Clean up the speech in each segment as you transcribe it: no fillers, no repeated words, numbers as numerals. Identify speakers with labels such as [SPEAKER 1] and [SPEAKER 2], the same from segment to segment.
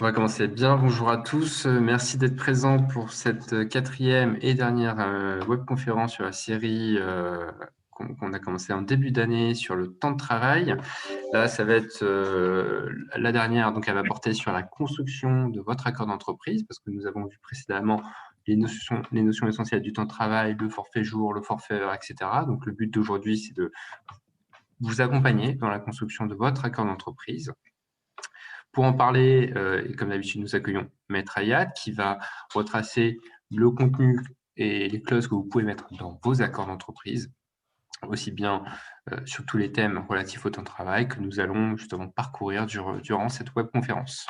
[SPEAKER 1] On va commencer bien. Bonjour à tous. Merci d'être présents pour cette quatrième et dernière webconférence sur la série qu'on a commencé en début d'année sur le temps de travail. Là, ça va être la dernière, donc elle va porter sur la construction de votre accord d'entreprise, parce que nous avons vu précédemment les notions essentielles du temps de travail, le forfait jour, le forfait heure, etc. Donc, le but d'aujourd'hui, c'est de vous accompagner dans la construction de votre accord d'entreprise. Pour en parler, et comme d'habitude, nous accueillons Maître Ayad qui va retracer le contenu et les clauses que vous pouvez mettre dans vos accords d'entreprise, aussi bien sur tous les thèmes relatifs au temps de travail que nous allons justement parcourir durant cette webconférence.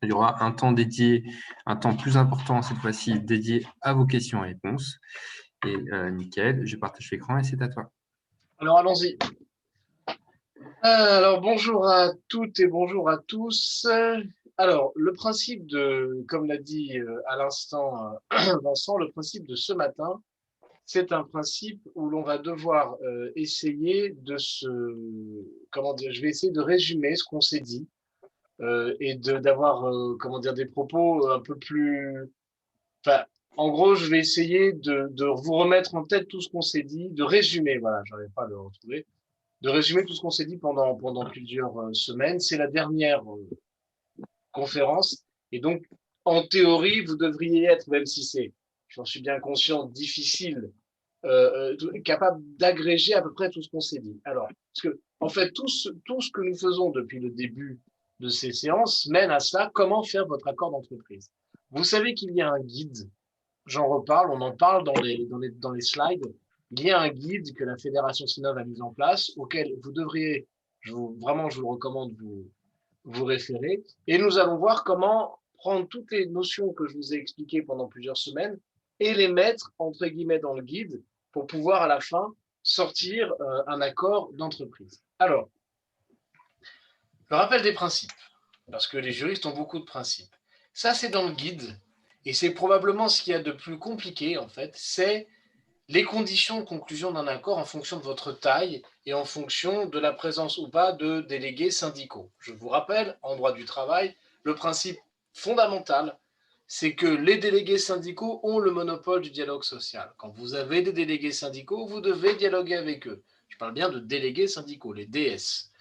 [SPEAKER 1] Il y aura un temps dédié, un temps plus important cette fois-ci, dédié à vos questions et réponses. Et nickel, je partage l'écran et c'est à toi.
[SPEAKER 2] Alors, allons-y. Alors, bonjour à toutes et bonjour à tous. Alors, le principe comme l'a dit à l'instant Vincent, le principe de ce matin, c'est un principe où l'on va devoir essayer comment dire, je vais essayer de résumer ce qu'on s'est dit et d'avoir, comment dire, des propos un peu plus, enfin, en gros, je vais essayer de vous remettre en tête tout ce qu'on s'est dit, de résumer, voilà, j'arrive pas à le retrouver de résumer tout ce qu'on s'est dit pendant plusieurs semaines. C'est la dernière conférence. Et donc, en théorie, vous devriez être, même si c'est, j'en suis bien conscient, difficile, capable d'agréger à peu près tout ce qu'on s'est dit. Alors, parce que, en fait, tout ce que nous faisons depuis le début de ces séances mène à cela. Comment faire votre accord d'entreprise? Vous savez qu'il y a un guide. J'en reparle, on en parle dans les slides. Il y a un guide que la Fédération Sinov a mis en place, auquel vous devriez, vraiment, je vous le recommande, vous référer. Et nous allons voir comment prendre toutes les notions que je vous ai expliquées pendant plusieurs semaines et les mettre, entre guillemets, dans le guide pour pouvoir, à la fin, sortir un accord d'entreprise. Alors, le rappel des principes, parce que les juristes ont beaucoup de principes. Ça, c'est dans le guide. Et c'est probablement ce qu'il y a de plus compliqué, en fait, c'est les conditions de conclusion d'un accord en fonction de votre taille et en fonction de la présence ou pas de délégués syndicaux. Je vous rappelle, en droit du travail, le principe fondamental, c'est que les délégués syndicaux ont le monopole du dialogue social. Quand vous avez des délégués syndicaux, vous devez dialoguer avec eux. Je parle bien de délégués syndicaux, les DS.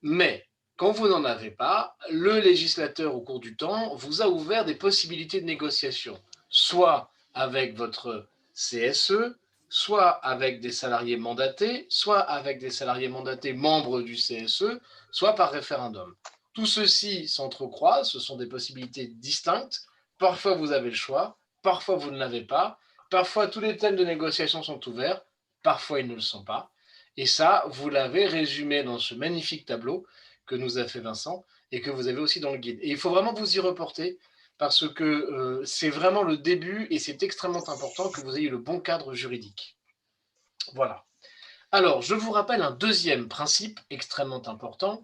[SPEAKER 2] Mais quand vous n'en avez pas, le législateur, au cours du temps, vous a ouvert des possibilités de négociation, soit avec votre CSE, soit avec des salariés mandatés, soit avec des salariés mandatés membres du CSE, soit par référendum. Tout ceci s'entrecroise, ce sont des possibilités distinctes. Parfois, vous avez le choix, parfois, vous ne l'avez pas. Parfois, tous les thèmes de négociation sont ouverts, parfois, ils ne le sont pas. Et ça, vous l'avez résumé dans ce magnifique tableau que nous a fait Vincent et que vous avez aussi dans le guide. Et il faut vraiment vous y reporter parce que c'est vraiment le début et c'est extrêmement important que vous ayez le bon cadre juridique. Voilà. Alors, je vous rappelle un deuxième principe extrêmement important.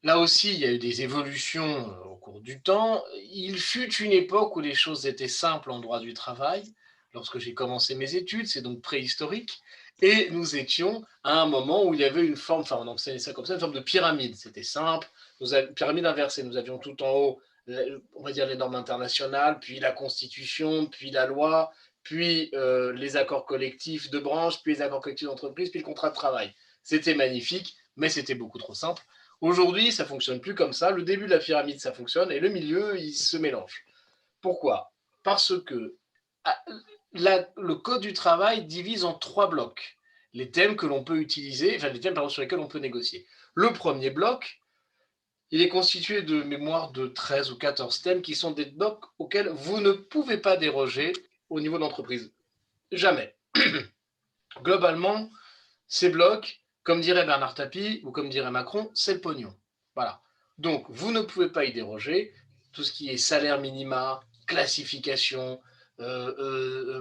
[SPEAKER 2] Là aussi, il y a eu des évolutions au cours du temps. Il fut une époque où les choses étaient simples en droit du travail. Lorsque j'ai commencé mes études, c'est donc préhistorique. Et nous étions à un moment où il y avait une forme, enfin on enseignait ça comme ça, une forme de pyramide. C'était simple, pyramide inversée. Nous avions tout en haut, on va dire les normes internationales, puis la constitution, puis la loi, puis les accords collectifs de branche, puis les accords collectifs d'entreprise, puis le contrat de travail. C'était magnifique, mais c'était beaucoup trop simple. Aujourd'hui, ça fonctionne plus comme ça. Le début de la pyramide, ça fonctionne, et le milieu, il se mélange. Pourquoi? Parce que le code du travail divise en 3 blocs les thèmes que l'on peut utiliser, enfin les thèmes sur lesquels on peut négocier. Le premier bloc, il est constitué de mémoire de 13 ou 14 thèmes qui sont des blocs auxquels vous ne pouvez pas déroger au niveau de l'entreprise. Jamais. Globalement, ces blocs, comme dirait Bernard Tapie ou comme dirait Macron, c'est le pognon. Voilà. Donc, vous ne pouvez pas y déroger. Tout ce qui est salaire minima, classification,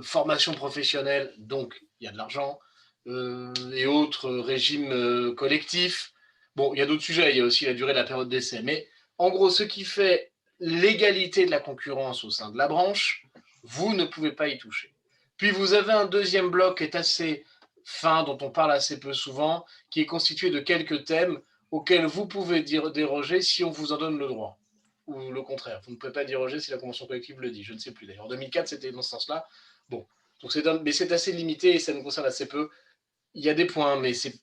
[SPEAKER 2] formation professionnelle, donc il y a de l'argent, et autres régimes collectifs. Bon, il y a d'autres sujets, il y a aussi la durée de la période d'essai. Mais en gros, ce qui fait l'égalité de la concurrence au sein de la branche, vous ne pouvez pas y toucher. Puis vous avez un deuxième bloc qui est assez fin, dont on parle assez peu souvent, qui est constitué de quelques thèmes auxquels vous pouvez déroger si on vous en donne le droit. ou le contraire. Vous ne pouvez pas déroger si la convention collective le dit. Je ne sais plus d'ailleurs. En 2004, c'était dans ce sens-là. Bon, donc mais c'est assez limité et ça nous concerne assez peu. Il y a des points, mais c'est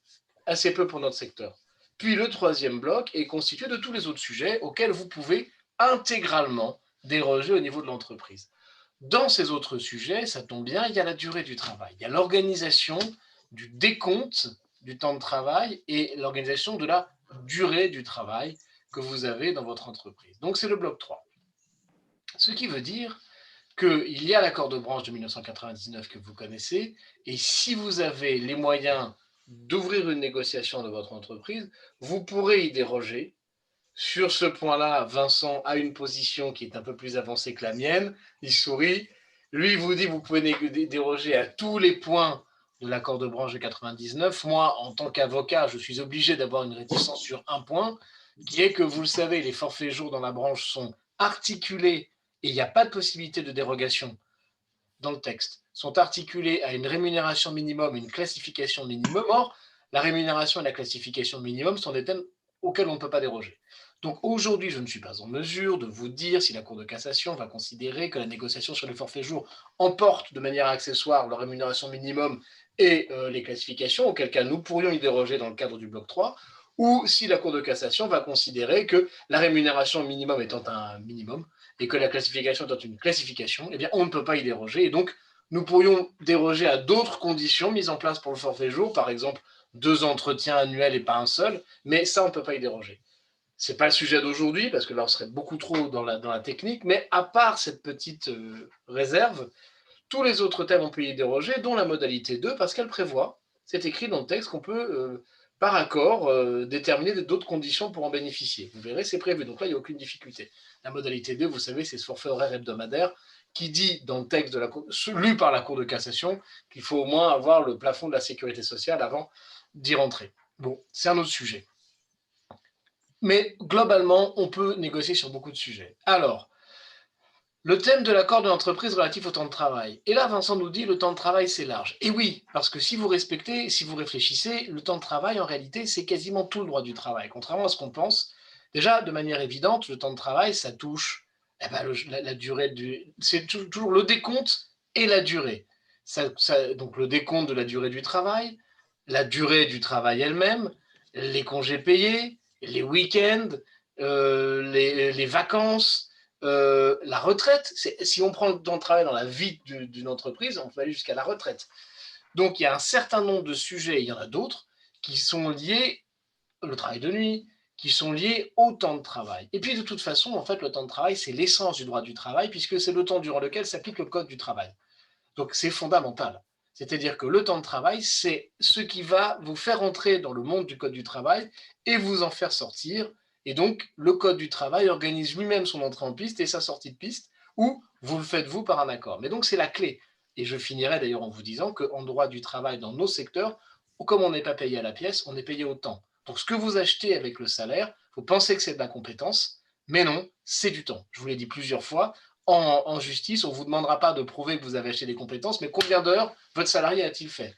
[SPEAKER 2] assez peu pour notre secteur. Puis le troisième bloc est constitué de tous les autres sujets auxquels vous pouvez intégralement déroger au niveau de l'entreprise. Dans ces autres sujets, ça tombe bien, il y a la durée du travail. Il y a l'organisation du décompte du temps de travail et l'organisation de la durée du travail que vous avez dans votre entreprise. Donc, c'est le bloc 3. Ce qui veut dire qu'il y a l'accord de branche de 1999 que vous connaissez, et si vous avez les moyens d'ouvrir une négociation de votre entreprise, vous pourrez y déroger. Sur ce point-là, Vincent a une position qui est un peu plus avancée que la mienne. Il sourit. Lui, il vous dit que vous pouvez déroger à tous les points de l'accord de branche de 99. Moi, en tant qu'avocat, je suis obligé d'avoir une réticence sur un point, qui est que, vous le savez, les forfaits jours dans la branche sont articulés et il n'y a pas de possibilité de dérogation dans le texte, sont articulés à une rémunération minimum et une classification minimum. Or, la rémunération et la classification minimum sont des thèmes auxquels on ne peut pas déroger. Donc aujourd'hui, je ne suis pas en mesure de vous dire si la Cour de cassation va considérer que la négociation sur les forfaits jours emporte de manière accessoire la rémunération minimum et les classifications, auquel cas nous pourrions y déroger dans le cadre du bloc 3, ou si la Cour de cassation va considérer que la rémunération minimum étant un minimum et que la classification étant une classification, eh bien, on ne peut pas y déroger. Et donc, nous pourrions déroger à d'autres conditions mises en place pour le forfait jour, par exemple 2 entretiens annuels et pas un seul, mais ça, on ne peut pas y déroger. Ce n'est pas le sujet d'aujourd'hui, parce que là, on serait beaucoup trop dans la technique, mais à part cette petite réserve, tous les autres thèmes, on peut y déroger, dont la modalité 2, parce qu'elle prévoit, c'est écrit dans le texte, qu'on peut, par accord, déterminer d'autres conditions pour en bénéficier. Vous verrez, c'est prévu, donc là, il n'y a aucune difficulté. La modalité 2, vous savez, c'est ce forfait horaire hebdomadaire qui dit dans le texte lu par la Cour de cassation qu'il faut au moins avoir le plafond de la sécurité sociale avant d'y rentrer. Bon, c'est un autre sujet. Mais globalement, on peut négocier sur beaucoup de sujets. Alors, le thème de l'accord de l'entreprise relatif au temps de travail. Et là, Vincent nous dit le temps de travail, c'est large. Et oui, parce que si vous respectez, si vous réfléchissez, le temps de travail, en réalité, c'est quasiment tout le droit du travail. Contrairement à ce qu'on pense, déjà, de manière évidente, le temps de travail, ça touche la durée du... C'est toujours le décompte et la durée. Donc, le décompte de la durée du travail, la durée du travail elle-même, les congés payés, les week-ends, les vacances, la retraite. Si on prend le temps de travail dans la vie d'une entreprise, on peut aller jusqu'à la retraite. Donc, il y a un certain nombre de sujets, il y en a d'autres, qui sont liés au travail de nuit, qui sont liés au temps de travail. Et puis, de toute façon, en fait, le temps de travail, c'est l'essence du droit du travail, puisque c'est le temps durant lequel s'applique le code du travail. Donc, c'est fondamental. C'est-à-dire que le temps de travail, c'est ce qui va vous faire entrer dans le monde du code du travail et vous en faire sortir. Et donc, le code du travail organise lui-même son entrée en piste et sa sortie de piste, ou vous le faites vous par un accord. Mais donc, c'est la clé. Et je finirai d'ailleurs en vous disant qu'en droit du travail, dans nos secteurs, comme on n'est pas payé à la pièce, on est payé au temps. Donc, ce que vous achetez avec le salaire, vous pensez que c'est de la compétence, mais non, c'est du temps. Je vous l'ai dit plusieurs fois, en justice, on ne vous demandera pas de prouver que vous avez acheté des compétences, mais combien d'heures votre salarié a-t-il fait?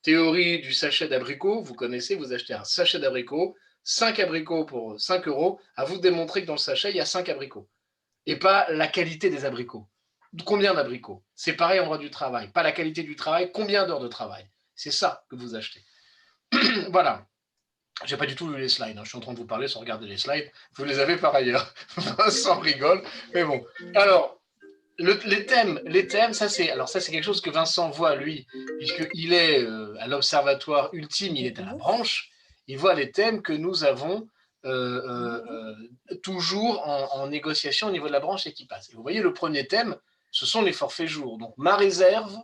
[SPEAKER 2] Théorie du sachet d'abricots, vous connaissez, vous achetez un sachet d'abricots, 5 abricots pour 5 euros, à vous de démontrer que dans le sachet, il y a 5 abricots. Et pas la qualité des abricots. Combien d'abricots? C'est pareil en droit du travail. Pas la qualité du travail, combien d'heures de travail? C'est ça que vous achetez. Voilà. J'ai pas du tout lu les slides, hein. Je suis en train de vous parler sans regarder les slides. Vous les avez par ailleurs. Sans rigole. Mais bon. Alors, les thèmes, ça c'est quelque chose que Vincent voit lui, puisqu'il est à l'observatoire ultime, il est à la branche. Il voit les thèmes que nous avons toujours en négociation au niveau de la branche et qui passent. Et vous voyez, le premier thème, ce sont les forfaits jours. Donc ma réserve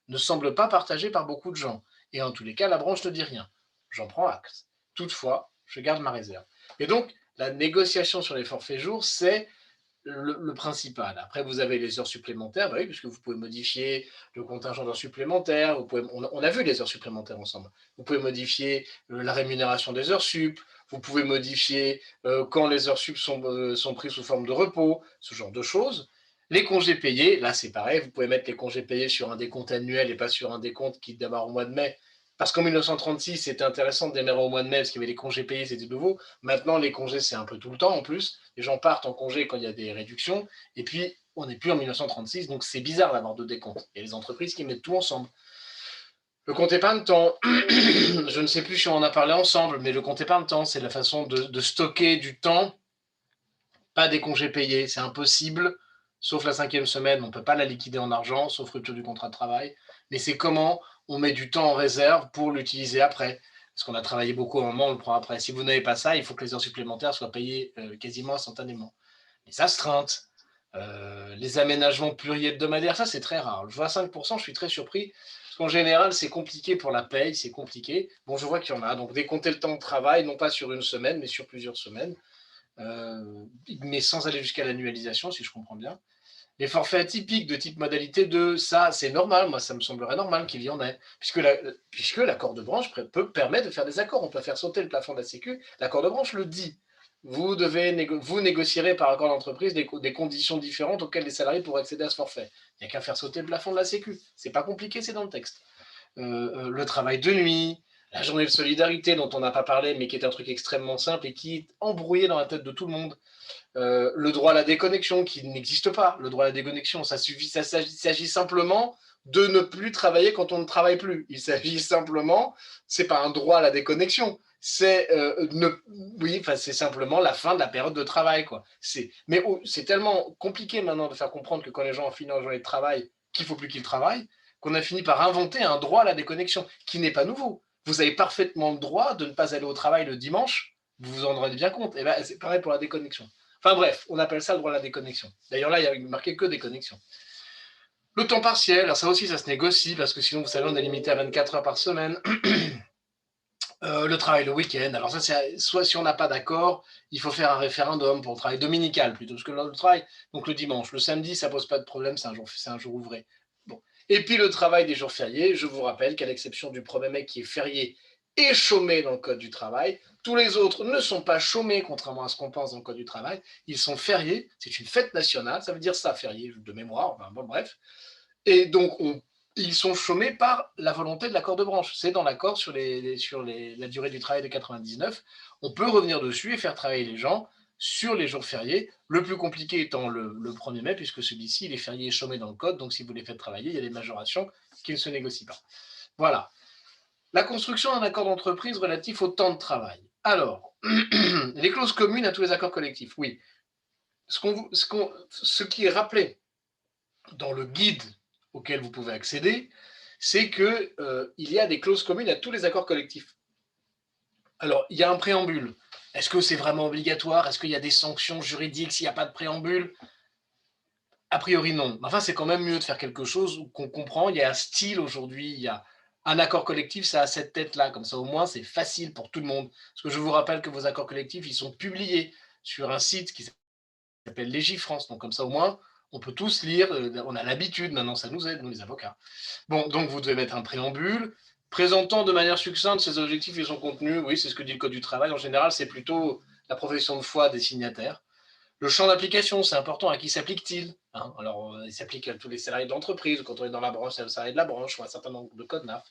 [SPEAKER 2] ne semble pas partagée par beaucoup de gens. Et en tous les cas, la branche ne dit rien. J'en prends acte. Toutefois, je garde ma réserve. Et donc, la négociation sur les forfaits jours, c'est le principal. Après, vous avez les heures supplémentaires, bah oui, puisque vous pouvez modifier le contingent d'heures supplémentaires. On a vu les heures supplémentaires ensemble. Vous pouvez modifier la rémunération des heures sup. Vous pouvez modifier quand les heures sup sont prises sous forme de repos, ce genre de choses. Les congés payés, là c'est pareil, vous pouvez mettre les congés payés sur un décompte annuel et pas sur un décompte qui démarre au mois de mai. Parce qu'en 1936, c'était intéressant de démarrer au mois de mai parce qu'il y avait les congés payés, c'était nouveau. Maintenant, les congés, c'est un peu tout le temps en plus. Les gens partent en congé quand il y a des réductions. Et puis, on n'est plus en 1936, donc c'est bizarre d'avoir deux décomptes. Il y a les entreprises qui mettent tout ensemble. Le compte épargne-temps, je ne sais plus si on en a parlé ensemble, mais le compte épargne-temps, c'est la façon de stocker du temps, pas des congés payés. C'est impossible, sauf la 5e semaine, on ne peut pas la liquider en argent, sauf rupture du contrat de travail. Mais c'est comment on met du temps en réserve pour l'utiliser après. Parce qu'on a travaillé beaucoup à un moment, on le prend après. Si vous n'avez pas ça, il faut que les heures supplémentaires soient payées quasiment instantanément. Les astreintes, les aménagements pluriebdomadaires, ça c'est très rare. Je vois 5%, je suis très surpris. Parce qu'en général, c'est compliqué pour la paye, c'est compliqué. Bon, je vois qu'il y en a. Donc, décompter le temps de travail, non pas sur une semaine, mais sur plusieurs semaines. Mais sans aller jusqu'à l'annualisation, si je comprends bien. Les forfaits atypiques de type modalité 2, ça, c'est normal. Moi, ça me semblerait normal qu'il y en ait. Puisque l'accord de branche peut permettre de faire des accords. On peut faire sauter le plafond de la Sécu. L'accord de branche le dit. Vous négocierez par accord d'entreprise des conditions différentes auxquelles les salariés pourraient accéder à ce forfait. Il n'y a qu'à faire sauter le plafond de la Sécu. C'est pas compliqué, c'est dans le texte. Le travail de nuit, la journée de solidarité dont on n'a pas parlé, mais qui est un truc extrêmement simple et qui est embrouillé dans la tête de tout le monde. Le droit à la déconnexion qui n'existe pas. Le droit à la déconnexion, ça s'agit simplement de ne plus travailler quand on ne travaille plus. Il s'agit simplement, c'est pas un droit à la déconnexion, c'est oui, c'est simplement la fin de la période de travail, quoi. Mais c'est tellement compliqué maintenant de faire comprendre que quand les gens ont fini leur journée de travail, qu'il faut plus qu'ils travaillent, qu'on a fini par inventer un droit à la déconnexion qui n'est pas nouveau. Vous avez parfaitement le droit de ne pas aller au travail le dimanche, vous vous en rendez bien compte. Et ben, c'est pareil pour la déconnexion. Enfin bref, on appelle ça le droit à la déconnexion. D'ailleurs là, il y a marqué que déconnexion. Le temps partiel, alors ça aussi, ça se négocie, parce que sinon, vous savez, on est limité à 24 heures par semaine. Le travail le week-end, alors ça, c'est soit si on n'a pas d'accord, il faut faire un référendum pour le travail dominical plutôt que le travail. Donc le dimanche, le samedi, ça pose pas de problème, c'est un jour ouvré. Bon. Et puis le travail des jours fériés, je vous rappelle qu'à l'exception du 1er mai qui est férié et chômé dans le code du travail, tous les autres ne sont pas chômés, contrairement à ce qu'on pense dans le code du travail. Ils sont fériés, c'est une fête nationale, ça veut dire ça, férié de mémoire, enfin, bon, bref. Et donc, ils sont chômés par la volonté de l'accord de branche. C'est dans l'accord sur la durée du travail de 99. On peut revenir dessus et faire travailler les gens sur les jours fériés, le plus compliqué étant le 1er mai, puisque celui-ci, il est férié et chômé dans le code, donc si vous les faites travailler, il y a des majorations qui ne se négocient pas. Voilà. La construction d'un accord d'entreprise relatif au temps de travail. Alors, les clauses communes à tous les accords collectifs. Oui. Ce qui est rappelé dans le guide auquel vous pouvez accéder, c'est qu'il y a des clauses communes à tous les accords collectifs. Alors, il y a un préambule. Est-ce que c'est vraiment obligatoire? Est-ce qu'il y a des sanctions juridiques s'il n'y a pas de préambule? A priori, non. Enfin, c'est quand même mieux de faire quelque chose qu'on comprend. Il y a un style aujourd'hui, il y a un accord collectif, ça a cette tête-là. Comme ça, au moins, c'est facile pour tout le monde. Parce que je vous rappelle que vos accords collectifs, ils sont publiés sur un site qui s'appelle Légifrance. Donc, comme ça, au moins, on peut tous lire. On a l'habitude, maintenant, ça nous aide, nous, les avocats. Bon, donc, vous devez mettre un préambule. Présentant de manière succincte ces objectifs et son contenu, oui, c'est ce que dit le Code du travail. En général, c'est plutôt la profession de foi des signataires. Le champ d'application, c'est important. À qui s'applique-t-il, hein? Alors, il s'applique à tous les salariés de l'entreprise. Quand on est dans la branche, c'est le salarié de la branche ou un certain nombre de codes NAF.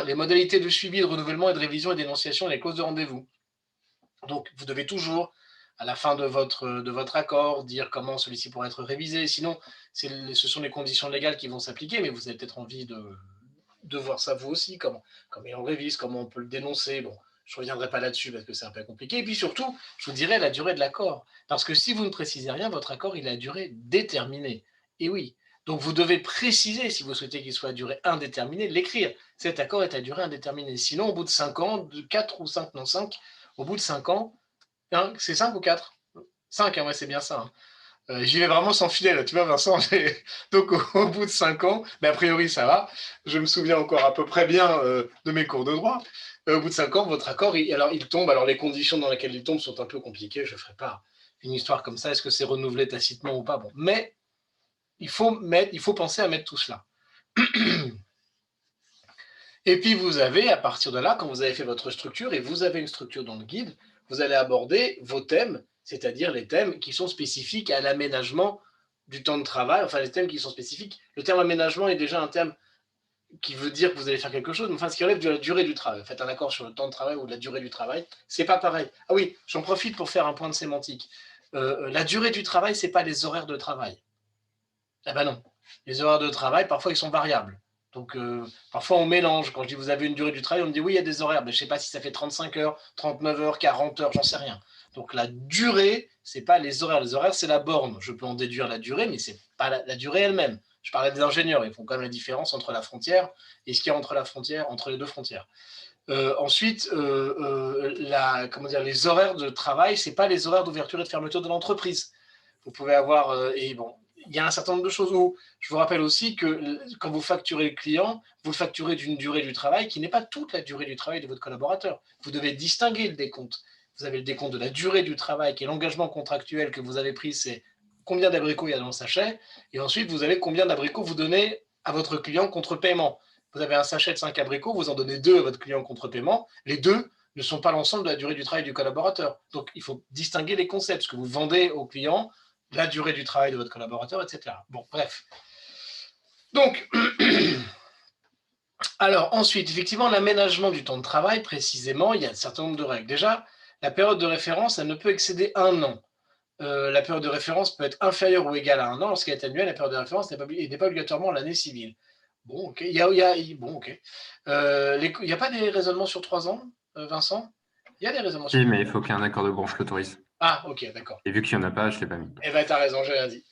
[SPEAKER 2] Les modalités de suivi, de renouvellement et de révision et d'énonciation et les clauses de rendez-vous. Donc, vous devez toujours, à la fin de votre accord, dire comment celui-ci pourrait être révisé. Sinon, ce sont les conditions légales qui vont s'appliquer, mais vous avez peut-être envie de voir ça vous aussi, comment on le révise, comment on peut le dénoncer. Bon, je ne reviendrai pas là-dessus parce que c'est un peu compliqué. Et puis surtout, je vous dirai la durée de l'accord. Parce que si vous ne précisez rien, votre accord, il a durée déterminée. Et oui, donc vous devez préciser, si vous souhaitez qu'il soit à durée indéterminée, l'écrire. Cet accord est à durée indéterminée. Sinon, au bout de 5 ans, de 4 ou 5, non 5, au bout de 5 ans, hein, c'est 5 ou 4 5, hein, ouais, c'est bien ça. Hein. J'y vais vraiment sans filet, là, tu vois, Vincent. Donc, au bout de 5 ans, mais a priori, ça va. Je me souviens encore à peu près bien de mes cours de droit. Au bout de 5 ans, votre accord, il tombe. Alors, les conditions dans lesquelles il tombe sont un peu compliquées. Je ne ferai pas une histoire comme ça. Est-ce que c'est renouvelé tacitement ou pas? Bon, mais il faut penser à mettre tout cela. Et puis, vous avez, à partir de là, quand vous avez fait votre structure, et vous avez une structure dans le guide, vous allez aborder vos thèmes, c'est-à-dire les thèmes qui sont spécifiques à l'aménagement du temps de travail, enfin les thèmes qui sont spécifiques. Le terme aménagement est déjà un terme qui veut dire que vous allez faire quelque chose, mais enfin, ce qui relève de la durée du travail. Faites un accord sur le temps de travail ou de la durée du travail, c'est pas pareil. Ah oui, j'en profite pour faire un point de sémantique. La durée du travail, c'est pas les horaires de travail. Eh ben non. Les horaires de travail, parfois, ils sont variables. Donc, parfois, on mélange. Quand je dis vous avez une durée du travail, on me dit oui, il y a des horaires, mais je ne sais pas si ça fait 35 heures, 39 heures, 40 heures, j'en sais rien. Donc, la durée, ce n'est pas les horaires. Les horaires, c'est la borne. Je peux en déduire la durée, mais ce n'est pas la durée elle-même. Je parlais des ingénieurs, ils font quand même la différence entre la frontière et ce qu'il y a entre la frontière, entre les deux frontières. Ensuite, comment dire, les horaires de travail, ce n'est pas les horaires d'ouverture et de fermeture de l'entreprise. Vous pouvez avoir, et bon, il y a un certain nombre de choses où je vous rappelle aussi que quand vous facturez le client, vous le facturez d'une durée du travail qui n'est pas toute la durée du travail de votre collaborateur. Vous devez distinguer le décompte. Vous avez le décompte de la durée du travail, qui est l'engagement contractuel que vous avez pris, c'est combien d'abricots il y a dans le sachet, et ensuite vous avez combien d'abricots vous donnez à votre client contre paiement. Vous avez un sachet de 5 abricots, vous en donnez 2 à votre client contre paiement, les 2 ne sont pas l'ensemble de la durée du travail du collaborateur. Donc il faut distinguer les concepts, ce que vous vendez au client, la durée du travail de votre collaborateur, etc. Bon, bref. Donc, alors ensuite, effectivement, l'aménagement du temps de travail, précisément, il y a un certain nombre de règles. Déjà, la période de référence, elle ne peut excéder 1 an. La période de référence peut être inférieure ou égale à 1 an. Lorsqu'elle est annuelle, la période de référence n'est pas obligatoirement l'année civile. Bon, ok. Bon, ok. Il n'y a pas des raisonnements sur 3 ans, Vincent? Il y a des raisonnements sur
[SPEAKER 1] Si,
[SPEAKER 2] 3
[SPEAKER 1] mais il
[SPEAKER 2] ans.
[SPEAKER 1] faut qu'il y ait un accord de branche l'autorise.
[SPEAKER 2] Ah, ok, d'accord.
[SPEAKER 1] Et vu qu'il n'y en a pas, je ne l'ai pas mis.
[SPEAKER 2] Eh bien, tu as raison, j'ai rien dit.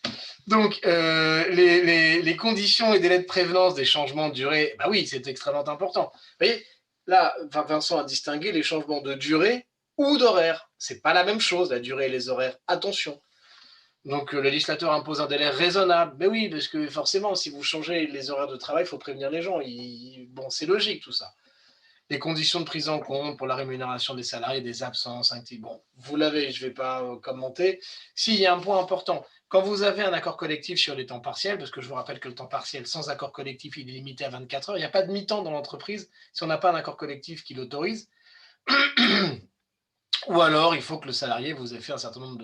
[SPEAKER 2] Donc, les conditions et délais de prévenance des changements de durée, bah oui, c'est extrêmement important. Vous voyez, là, Vincent a distingué les changements de durée ou d'horaire. Ce n'est pas la même chose, la durée et les horaires. Attention. Donc, le législateur impose un délai raisonnable. Mais oui, parce que forcément, si vous changez les horaires de travail, il faut prévenir les gens. Bon, c'est logique tout ça. Les conditions de prise en compte pour la rémunération des salariés, des absences, bon, vous l'avez, je ne vais pas commenter. Si, il y a un point important. Quand vous avez un accord collectif sur les temps partiels, parce que je vous rappelle que le temps partiel sans accord collectif, il est limité à 24 heures, il n'y a pas de mi-temps dans l'entreprise si on n'a pas un accord collectif qui l'autorise. Ou alors, il faut que le salarié vous ait fait un certain nombre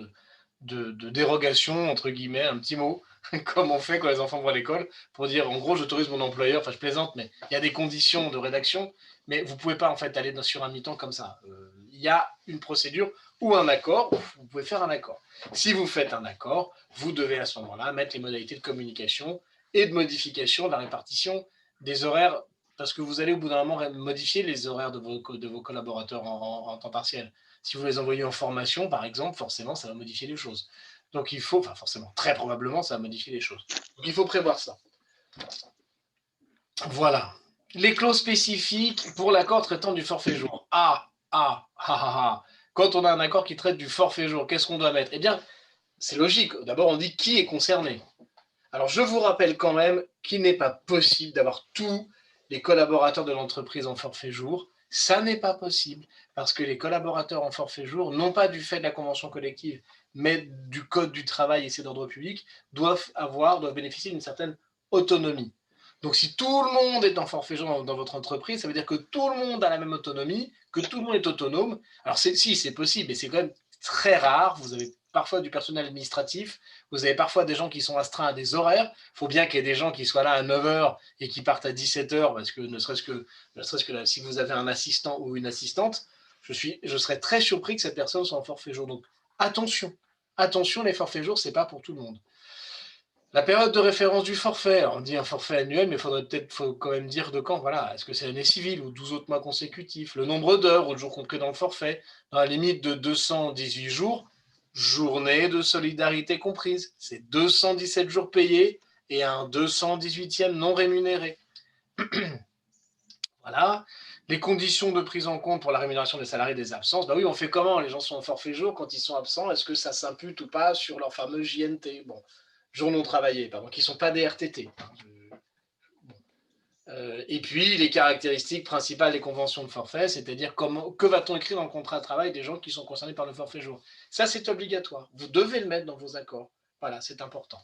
[SPEAKER 2] de dérogations, entre guillemets, un petit mot, comme on fait quand les enfants vont à l'école, pour dire, en gros, j'autorise mon employeur, enfin, je plaisante, mais il y a des conditions de rédaction, mais vous ne pouvez pas, en fait, aller sur un mi-temps comme ça. Il y a une procédure ou un accord, vous pouvez faire un accord. Si vous faites un accord, vous devez à ce moment-là mettre les modalités de communication et de modification de la répartition des horaires, parce que vous allez au bout d'un moment modifier les horaires de vos collaborateurs en temps partiel. Si vous les envoyez en formation, par exemple, forcément, ça va modifier les choses. Donc il faut, enfin forcément, très probablement, ça va modifier les choses. Donc il faut prévoir ça. Voilà. Les clauses spécifiques pour l'accord traitant du forfait jour. Quand on a un accord qui traite du forfait jour, qu'est-ce qu'on doit mettre? Eh bien, c'est logique. D'abord, on dit qui est concerné. Alors, je vous rappelle quand même qu'il n'est pas possible d'avoir tous les collaborateurs de l'entreprise en forfait jour. Ça n'est pas possible parce que les collaborateurs en forfait jour, non pas du fait de la convention collective, mais du code du travail et ses d'ordre public, doivent bénéficier d'une certaine autonomie. Donc, si tout le monde est en forfait jour dans votre entreprise, ça veut dire que tout le monde a la même autonomie, que tout le monde est autonome. Alors, si, c'est possible, mais c'est quand même très rare. Vous avez parfois du personnel administratif, vous avez parfois des gens qui sont astreints à des horaires. Il faut bien qu'il y ait des gens qui soient là à 9 heures et qui partent à 17 heures, parce que ne serait-ce que là, si vous avez un assistant ou une assistante, je serais très surpris que cette personne soit en forfait jour. Donc, attention, les forfaits jours, ce n'est pas pour tout le monde. La période de référence du forfait, alors on dit un forfait annuel, mais faut quand même dire de quand. Voilà, est-ce que c'est l'année civile ou 12 autres mois consécutifs? Le nombre d'heures ou de jours compris dans le forfait, dans la limite de 218 jours, journée de solidarité comprise. C'est 217 jours payés et un 218e non rémunéré. Voilà. Les conditions de prise en compte pour la rémunération des salariés des absences. Bah oui, on fait comment? Les gens sont en forfait jour quand ils sont absents. Est-ce que ça s'impute ou pas sur leur fameux JNT? Bon, jours non travaillés, pardon, qui ne sont pas des RTT. Et puis, les caractéristiques principales des conventions de forfait, c'est-à-dire que va-t-on écrire dans le contrat de travail des gens qui sont concernés par le forfait jour? Ça, c'est obligatoire. Vous devez le mettre dans vos accords. Voilà, c'est important.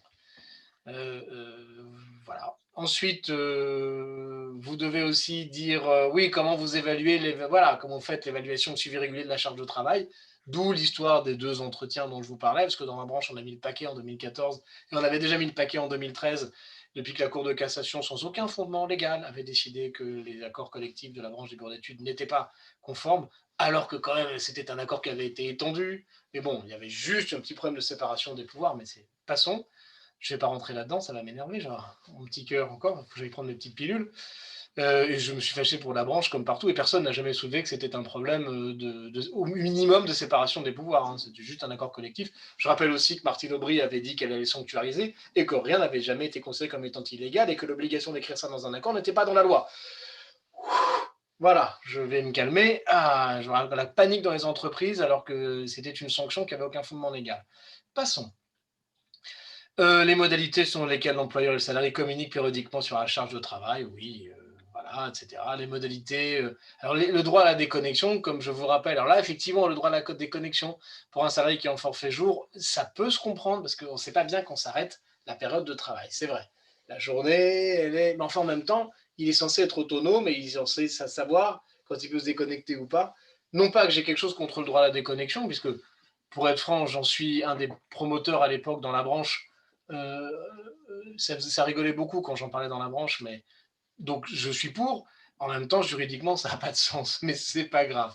[SPEAKER 2] Voilà. Ensuite, vous devez aussi dire, oui, comment vous évaluez, voilà, comment vous faites l'évaluation de suivi régulier de la charge de travail. D'où l'histoire des 2 entretiens dont je vous parlais, parce que dans ma branche, on a mis le paquet en 2014 et on avait déjà mis le paquet en 2013, depuis que la Cour de cassation, sans aucun fondement légal, avait décidé que les accords collectifs de la branche des bureaux d'études n'étaient pas conformes, alors que quand même, c'était un accord qui avait été étendu. Mais bon, il y avait juste un petit problème de séparation des pouvoirs, mais c'est passons. Je ne vais pas rentrer là-dedans, ça va m'énerver, genre mon petit cœur encore, il faut que j'aille prendre mes petites pilules. Et je me suis fâché pour la branche comme partout, et personne n'a jamais soulevé que c'était un problème au minimum de séparation des pouvoirs. Hein. C'était juste un accord collectif. Je rappelle aussi que Martine Aubry avait dit qu'elle allait sanctuariser et que rien n'avait jamais été considéré comme étant illégal et que l'obligation d'écrire ça dans un accord n'était pas dans la loi. Voilà, je vais me calmer. Ah, je vois la panique dans les entreprises alors que c'était une sanction qui n'avait aucun fondement légal. Passons. Les modalités selon lesquelles l'employeur et le salarié communiquent périodiquement sur la charge de travail, oui, voilà, et cetera. Les modalités, alors le droit à la déconnexion, comme je vous rappelle, alors là, effectivement, le droit à la déconnexion pour un salarié qui est en forfait jour, ça peut se comprendre parce qu'on ne sait pas bien qu'on s'arrête la période de travail, c'est vrai. La journée, elle est mais enfin, en même temps, il est censé être autonome et il est censé savoir quand il peut se déconnecter ou pas. Non pas que j'ai quelque chose contre le droit à la déconnexion, puisque, pour être franc, j'en suis un des promoteurs à l'époque dans la branche. Euh, ça rigolait beaucoup quand j'en parlais dans la branche, mais donc je suis pour. En même temps, juridiquement, ça n'a pas de sens, mais c'est pas grave.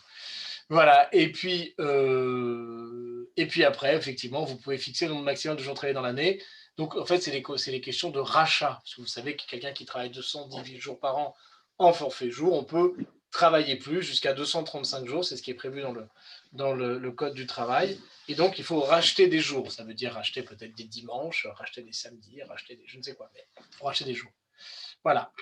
[SPEAKER 2] Voilà. Et puis après, effectivement, vous pouvez fixer le nombre maximum de jours travaillés dans l'année. Donc, en fait, c'est les questions de rachat. Parce que vous savez que quelqu'un qui travaille 218 jours par an en forfait jour, on peut travailler plus jusqu'à 235 jours. C'est ce qui est prévu dans le code du travail. Et donc, il faut racheter des jours. Ça veut dire racheter peut-être des dimanches, racheter des samedis, racheter des je ne sais quoi, mais il faut racheter des jours. Voilà.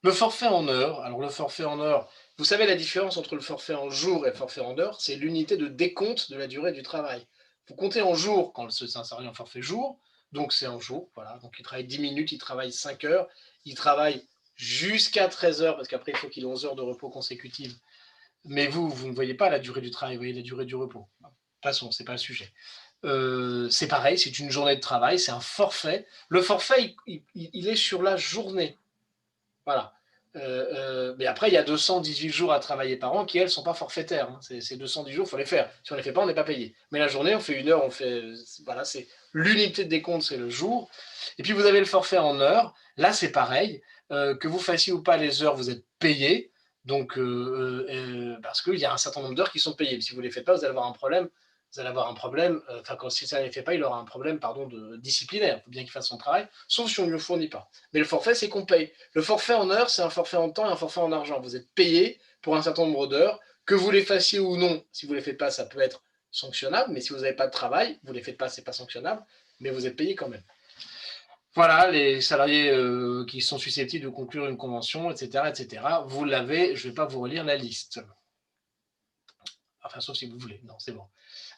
[SPEAKER 2] Le forfait en heures. Alors, le forfait en heures, vous savez la différence entre le forfait en jours et le forfait en heures, c'est l'unité de décompte de la durée du travail. Vous comptez en jours quand c'est un salarié en forfait jour, donc c'est en jour, voilà. Donc il travaille 10 minutes, il travaille 5 heures, il travaille jusqu'à 13 heures, parce qu'après il faut qu'il ait 11 heures de repos consécutives. Mais vous ne voyez pas la durée du travail, vous voyez la durée du repos. Passons, c'est pas le sujet. C'est pareil, c'est une journée de travail, c'est un forfait. Le forfait, il est sur la journée. Voilà. Mais après, il y a 218 jours à travailler par an qui, elles, ne sont pas forfaitaires. Hein. Ces 210 jours, il faut les faire. Si on ne les fait pas, on n'est pas payé. Mais la journée, on fait une heure, on fait. Voilà, c'est l'unité de décompte, c'est le jour. Et puis, vous avez le forfait en heures. Là, c'est pareil. Que vous fassiez ou pas les heures, vous êtes payé. Donc, parce qu'il y a un certain nombre d'heures qui sont payées. Si vous ne les faites pas, vous allez avoir un problème. Vous allez avoir un problème. Enfin, si ça ne les fait pas, il aura un problème, pardon, de disciplinaire. Il faut bien qu'il fasse son travail, sauf si on ne le fournit pas. Mais le forfait, c'est qu'on paye. Le forfait en heures, c'est un forfait en temps et un forfait en argent. Vous êtes payé pour un certain nombre d'heures, que vous les fassiez ou non. Si vous ne les faites pas, ça peut être sanctionnable, mais si vous n'avez pas de travail, vous ne les faites pas, ce n'est pas sanctionnable, mais vous êtes payé quand même. Voilà, les salariés qui sont susceptibles de conclure une convention, etc., etc. Vous l'avez, je ne vais pas vous relire la liste. Enfin, sauf si vous voulez. Non, c'est bon.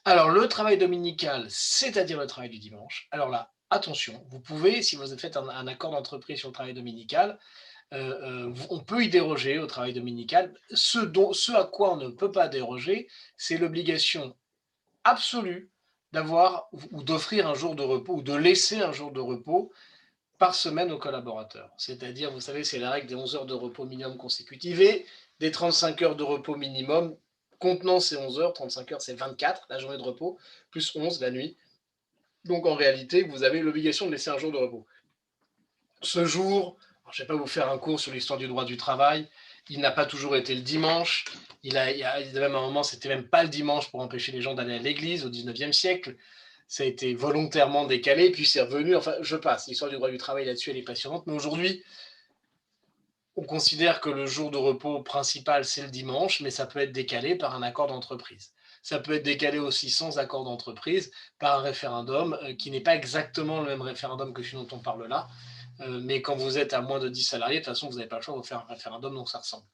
[SPEAKER 2] Alors, le travail dominical, c'est-à-dire le travail du dimanche. Alors là, attention, vous pouvez, si vous faites un accord d'entreprise sur le travail dominical, on peut y déroger au travail dominical. Ce à quoi on ne peut pas déroger, c'est l'obligation absolue d'avoir ou d'offrir un jour de repos ou de laisser un jour de repos par semaine aux collaborateurs. C'est-à-dire, vous savez, c'est la règle des 11 heures de repos minimum consécutives et des 35 heures de repos minimum contenant ces 11 heures. 35 heures, c'est 24, la journée de repos, plus 11 la nuit. Donc en réalité, vous avez l'obligation de laisser un jour de repos. Ce jour, je ne vais pas vous faire un cours sur l'histoire du droit du travail, il n'a pas toujours été le dimanche. Il y a même un moment, c'était même pas le dimanche pour empêcher les gens d'aller à l'église au 19e siècle. Ça a été volontairement décalé, puis c'est revenu. Enfin, je passe. L'histoire du droit du travail là-dessus, elle est passionnante. Mais aujourd'hui, on considère que le jour de repos principal, c'est le dimanche, mais ça peut être décalé par un accord d'entreprise. Ça peut être décalé aussi sans accord d'entreprise par un référendum qui n'est pas exactement le même référendum que celui dont on parle là. Mais quand vous êtes à moins de 10 salariés, de toute façon, vous n'avez pas le choix de faire un référendum, donc ça ressemble.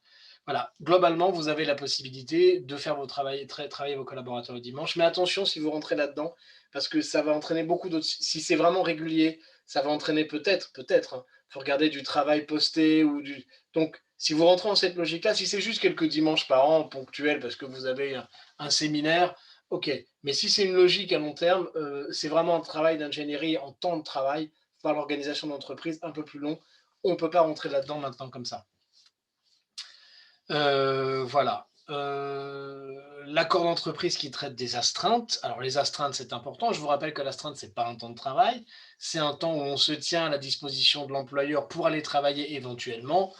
[SPEAKER 2] Voilà, globalement, vous avez la possibilité de faire travailler vos collaborateurs le dimanche, mais attention si vous rentrez là-dedans, parce que ça va entraîner beaucoup d'autres. Si c'est vraiment régulier, ça va entraîner peut-être, hein, faut regarder du travail posté ou du. Donc, si vous rentrez dans cette logique-là, si c'est juste quelques dimanches par an, ponctuels, parce que vous avez un séminaire, ok. Mais si c'est une logique à long terme, c'est vraiment un travail d'ingénierie en temps de travail, par l'organisation d'entreprise un peu plus long. On ne peut pas rentrer là-dedans maintenant comme ça. Voilà. l'accord d'entreprise qui traite des astreintes. Alors les astreintes, c'est important. Je vous rappelle que l'astreinte, c'est pas un temps de travail, c'est un temps où on se tient à la disposition de l'employeur pour aller travailler éventuellement.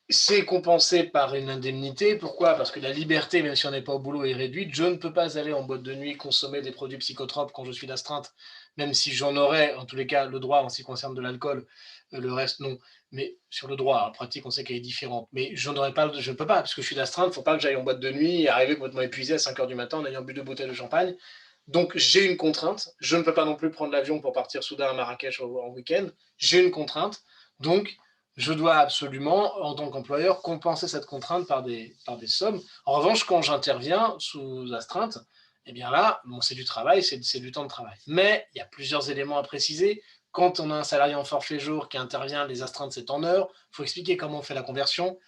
[SPEAKER 2] C'est compensé par une indemnité. Pourquoi? Parce que la liberté, même si on n'est pas au boulot, est réduite. Je ne peux pas aller en boîte de nuit consommer des produits psychotropes quand je suis d'astreinte, même si j'en aurais, en tous les cas, le droit en ce qui concerne de l'alcool. Le reste, non. Mais sur le droit, la pratique, on sait qu'elle est différente. Mais je ne peux pas, parce que je suis d'astreinte. Il ne faut pas que j'aille en boîte de nuit et arriver complètement épuisé à 5 heures du matin en ayant bu 2 bouteilles de champagne. Donc, j'ai une contrainte. Je ne peux pas non plus prendre l'avion pour partir soudain à Marrakech en week-end. J'ai une contrainte. Donc, je dois absolument, en tant qu'employeur, compenser cette contrainte par des sommes. En revanche, quand j'interviens sous astreinte, eh bien là, bon, c'est du travail, c'est du temps de travail. Mais il y a plusieurs éléments à préciser. Quand on a un salarié en forfait jour qui intervient, les astreintes, c'est en heures. Il faut expliquer comment on fait la conversion,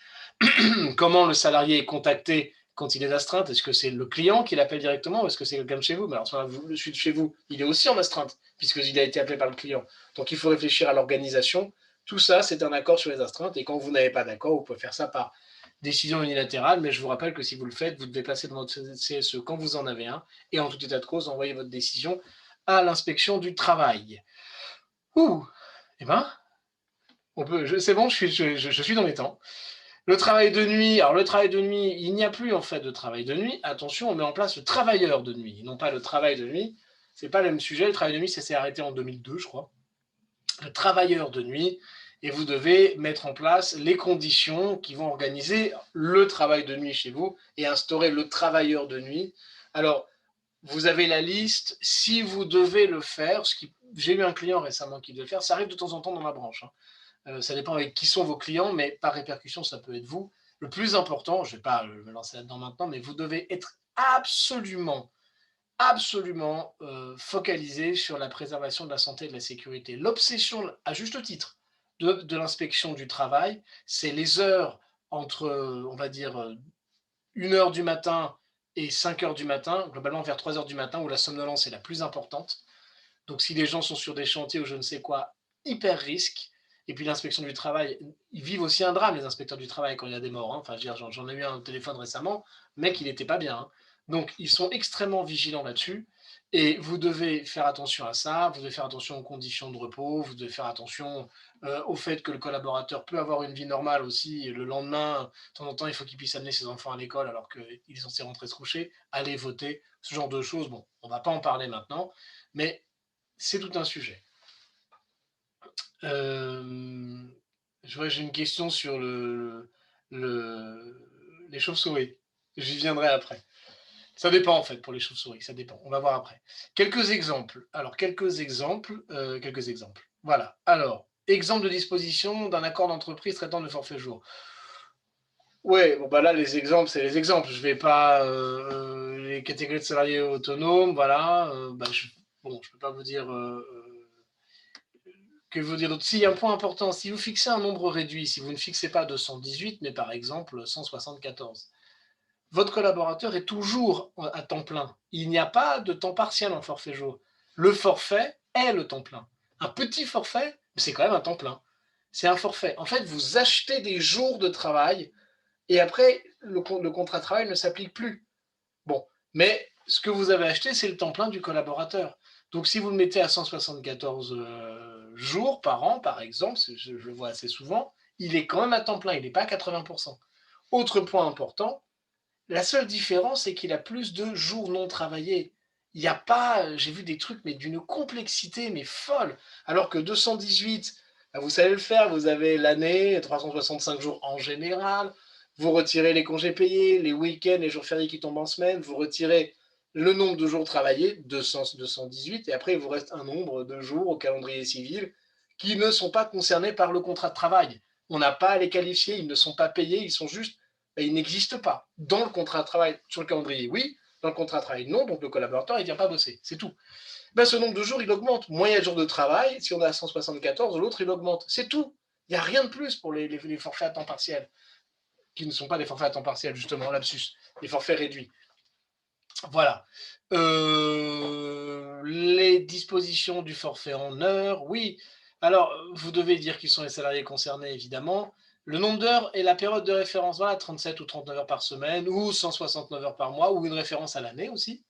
[SPEAKER 2] comment le salarié est contacté quand il est d'astreinte. Est-ce que c'est le client qui l'appelle directement ou est-ce que c'est quelqu'un de chez vous? Mais alors, celui de chez vous, il est aussi en astreinte, puisqu'il a été appelé par le client. Donc, il faut réfléchir à l'organisation. Tout ça, c'est un accord sur les astreintes. Et quand vous n'avez pas d'accord, vous pouvez faire ça par décision unilatérale. Mais je vous rappelle que si vous le faites, vous devez passer dans votre CSE quand vous en avez un. Et en tout état de cause, envoyer votre décision à l'inspection du travail. Ouh, eh ben, c'est bon, je suis dans les temps. Le travail de nuit, alors le travail de nuit, il n'y a plus en fait de travail de nuit. Attention, on met en place le travailleur de nuit, non pas le travail de nuit. C'est pas le même sujet. Le travail de nuit, ça s'est arrêté en 2002, je crois. Le travailleur de nuit, et vous devez mettre en place les conditions qui vont organiser le travail de nuit chez vous et instaurer le travailleur de nuit. Alors, vous avez la liste. Si vous devez le faire, j'ai eu un client récemment qui devait le faire, ça arrive de temps en temps dans ma branche, hein. Ça dépend avec qui sont vos clients, mais par répercussion, ça peut être vous. Le plus important, je ne vais pas me lancer là-dedans maintenant, mais vous devez être absolument focalisé sur la préservation de la santé et de la sécurité. L'obsession, à juste titre, de l'inspection du travail, c'est les heures entre, on va dire, 1 heure du matin et 5 heures du matin, globalement vers 3 heures du matin, où la somnolence est la plus importante. Donc, si les gens sont sur des chantiers ou je ne sais quoi, hyper risque. Et puis, l'inspection du travail, ils vivent aussi un drame, les inspecteurs du travail, quand il y a des morts, hein. Enfin, je veux dire, j'en ai eu un au téléphone récemment, mec, il n'était pas bien, hein. Donc, ils sont extrêmement vigilants là-dessus. Et vous devez faire attention à ça, vous devez faire attention aux conditions de repos, vous devez faire attention au fait que le collaborateur peut avoir une vie normale aussi. Et le lendemain, de temps en temps, il faut qu'il puisse amener ses enfants à l'école alors qu'il est censé rentrer se coucher, aller voter, ce genre de choses. Bon, on ne va pas en parler maintenant, mais c'est tout un sujet. J'ai une question sur les chauves-souris. J'y viendrai après. Ça dépend en fait pour les chauves-souris, ça dépend. On va voir après. Quelques exemples. Alors, quelques exemples. Voilà. Alors, exemple de disposition d'un accord d'entreprise traitant de forfait jour. Ouais, bon bah là les exemples, c'est les exemples. Je vais pas les catégories de salariés autonomes, voilà. Bon, je peux pas vous dire. Que vous dire d'autre? Si, un point important, si vous fixez un nombre réduit, si vous ne fixez pas 218, mais par exemple 174, votre collaborateur est toujours à temps plein. Il n'y a pas de temps partiel en forfait jour. Le forfait est le temps plein. Un petit forfait, c'est quand même un temps plein. C'est un forfait. En fait, vous achetez des jours de travail et après, le contrat de travail ne s'applique plus. Bon, mais ce que vous avez acheté, c'est le temps plein du collaborateur. Donc, si vous le mettez à 174 jours par an, par exemple, je le vois assez souvent, il est quand même à temps plein, il n'est pas à 80%. Autre point important, la seule différence, c'est qu'il a plus de jours non travaillés. Il n'y a pas, j'ai vu des trucs, mais d'une complexité, mais folle. Alors que 218, vous savez le faire, vous avez l'année, 365 jours en général, vous retirez les congés payés, les week-ends, les jours fériés qui tombent en semaine, vous retirez le nombre de jours travaillés, 218, et après il vous reste un nombre de jours au calendrier civil qui ne sont pas concernés par le contrat de travail. On n'a pas à les qualifier, ils ne sont pas payés, ils sont juste il n'existe pas. Dans le contrat de travail, sur le calendrier, oui. Dans le contrat de travail, non. Donc le collaborateur, il ne vient pas bosser. C'est tout. Ben, ce nombre de jours, il augmente. Moins il y a de jours de travail, si on a 174, l'autre, il augmente. C'est tout. Il n'y a rien de plus pour les forfaits à temps partiel, qui ne sont pas des forfaits à temps partiel, justement, lapsus. Les forfaits réduits. Voilà. Les dispositions du forfait en heures, oui. Alors, vous devez dire qui sont les salariés concernés, évidemment. Le nombre d'heures et la période de référence, voilà, 37 ou 39 heures par semaine, ou 169 heures par mois, ou une référence à l'année aussi.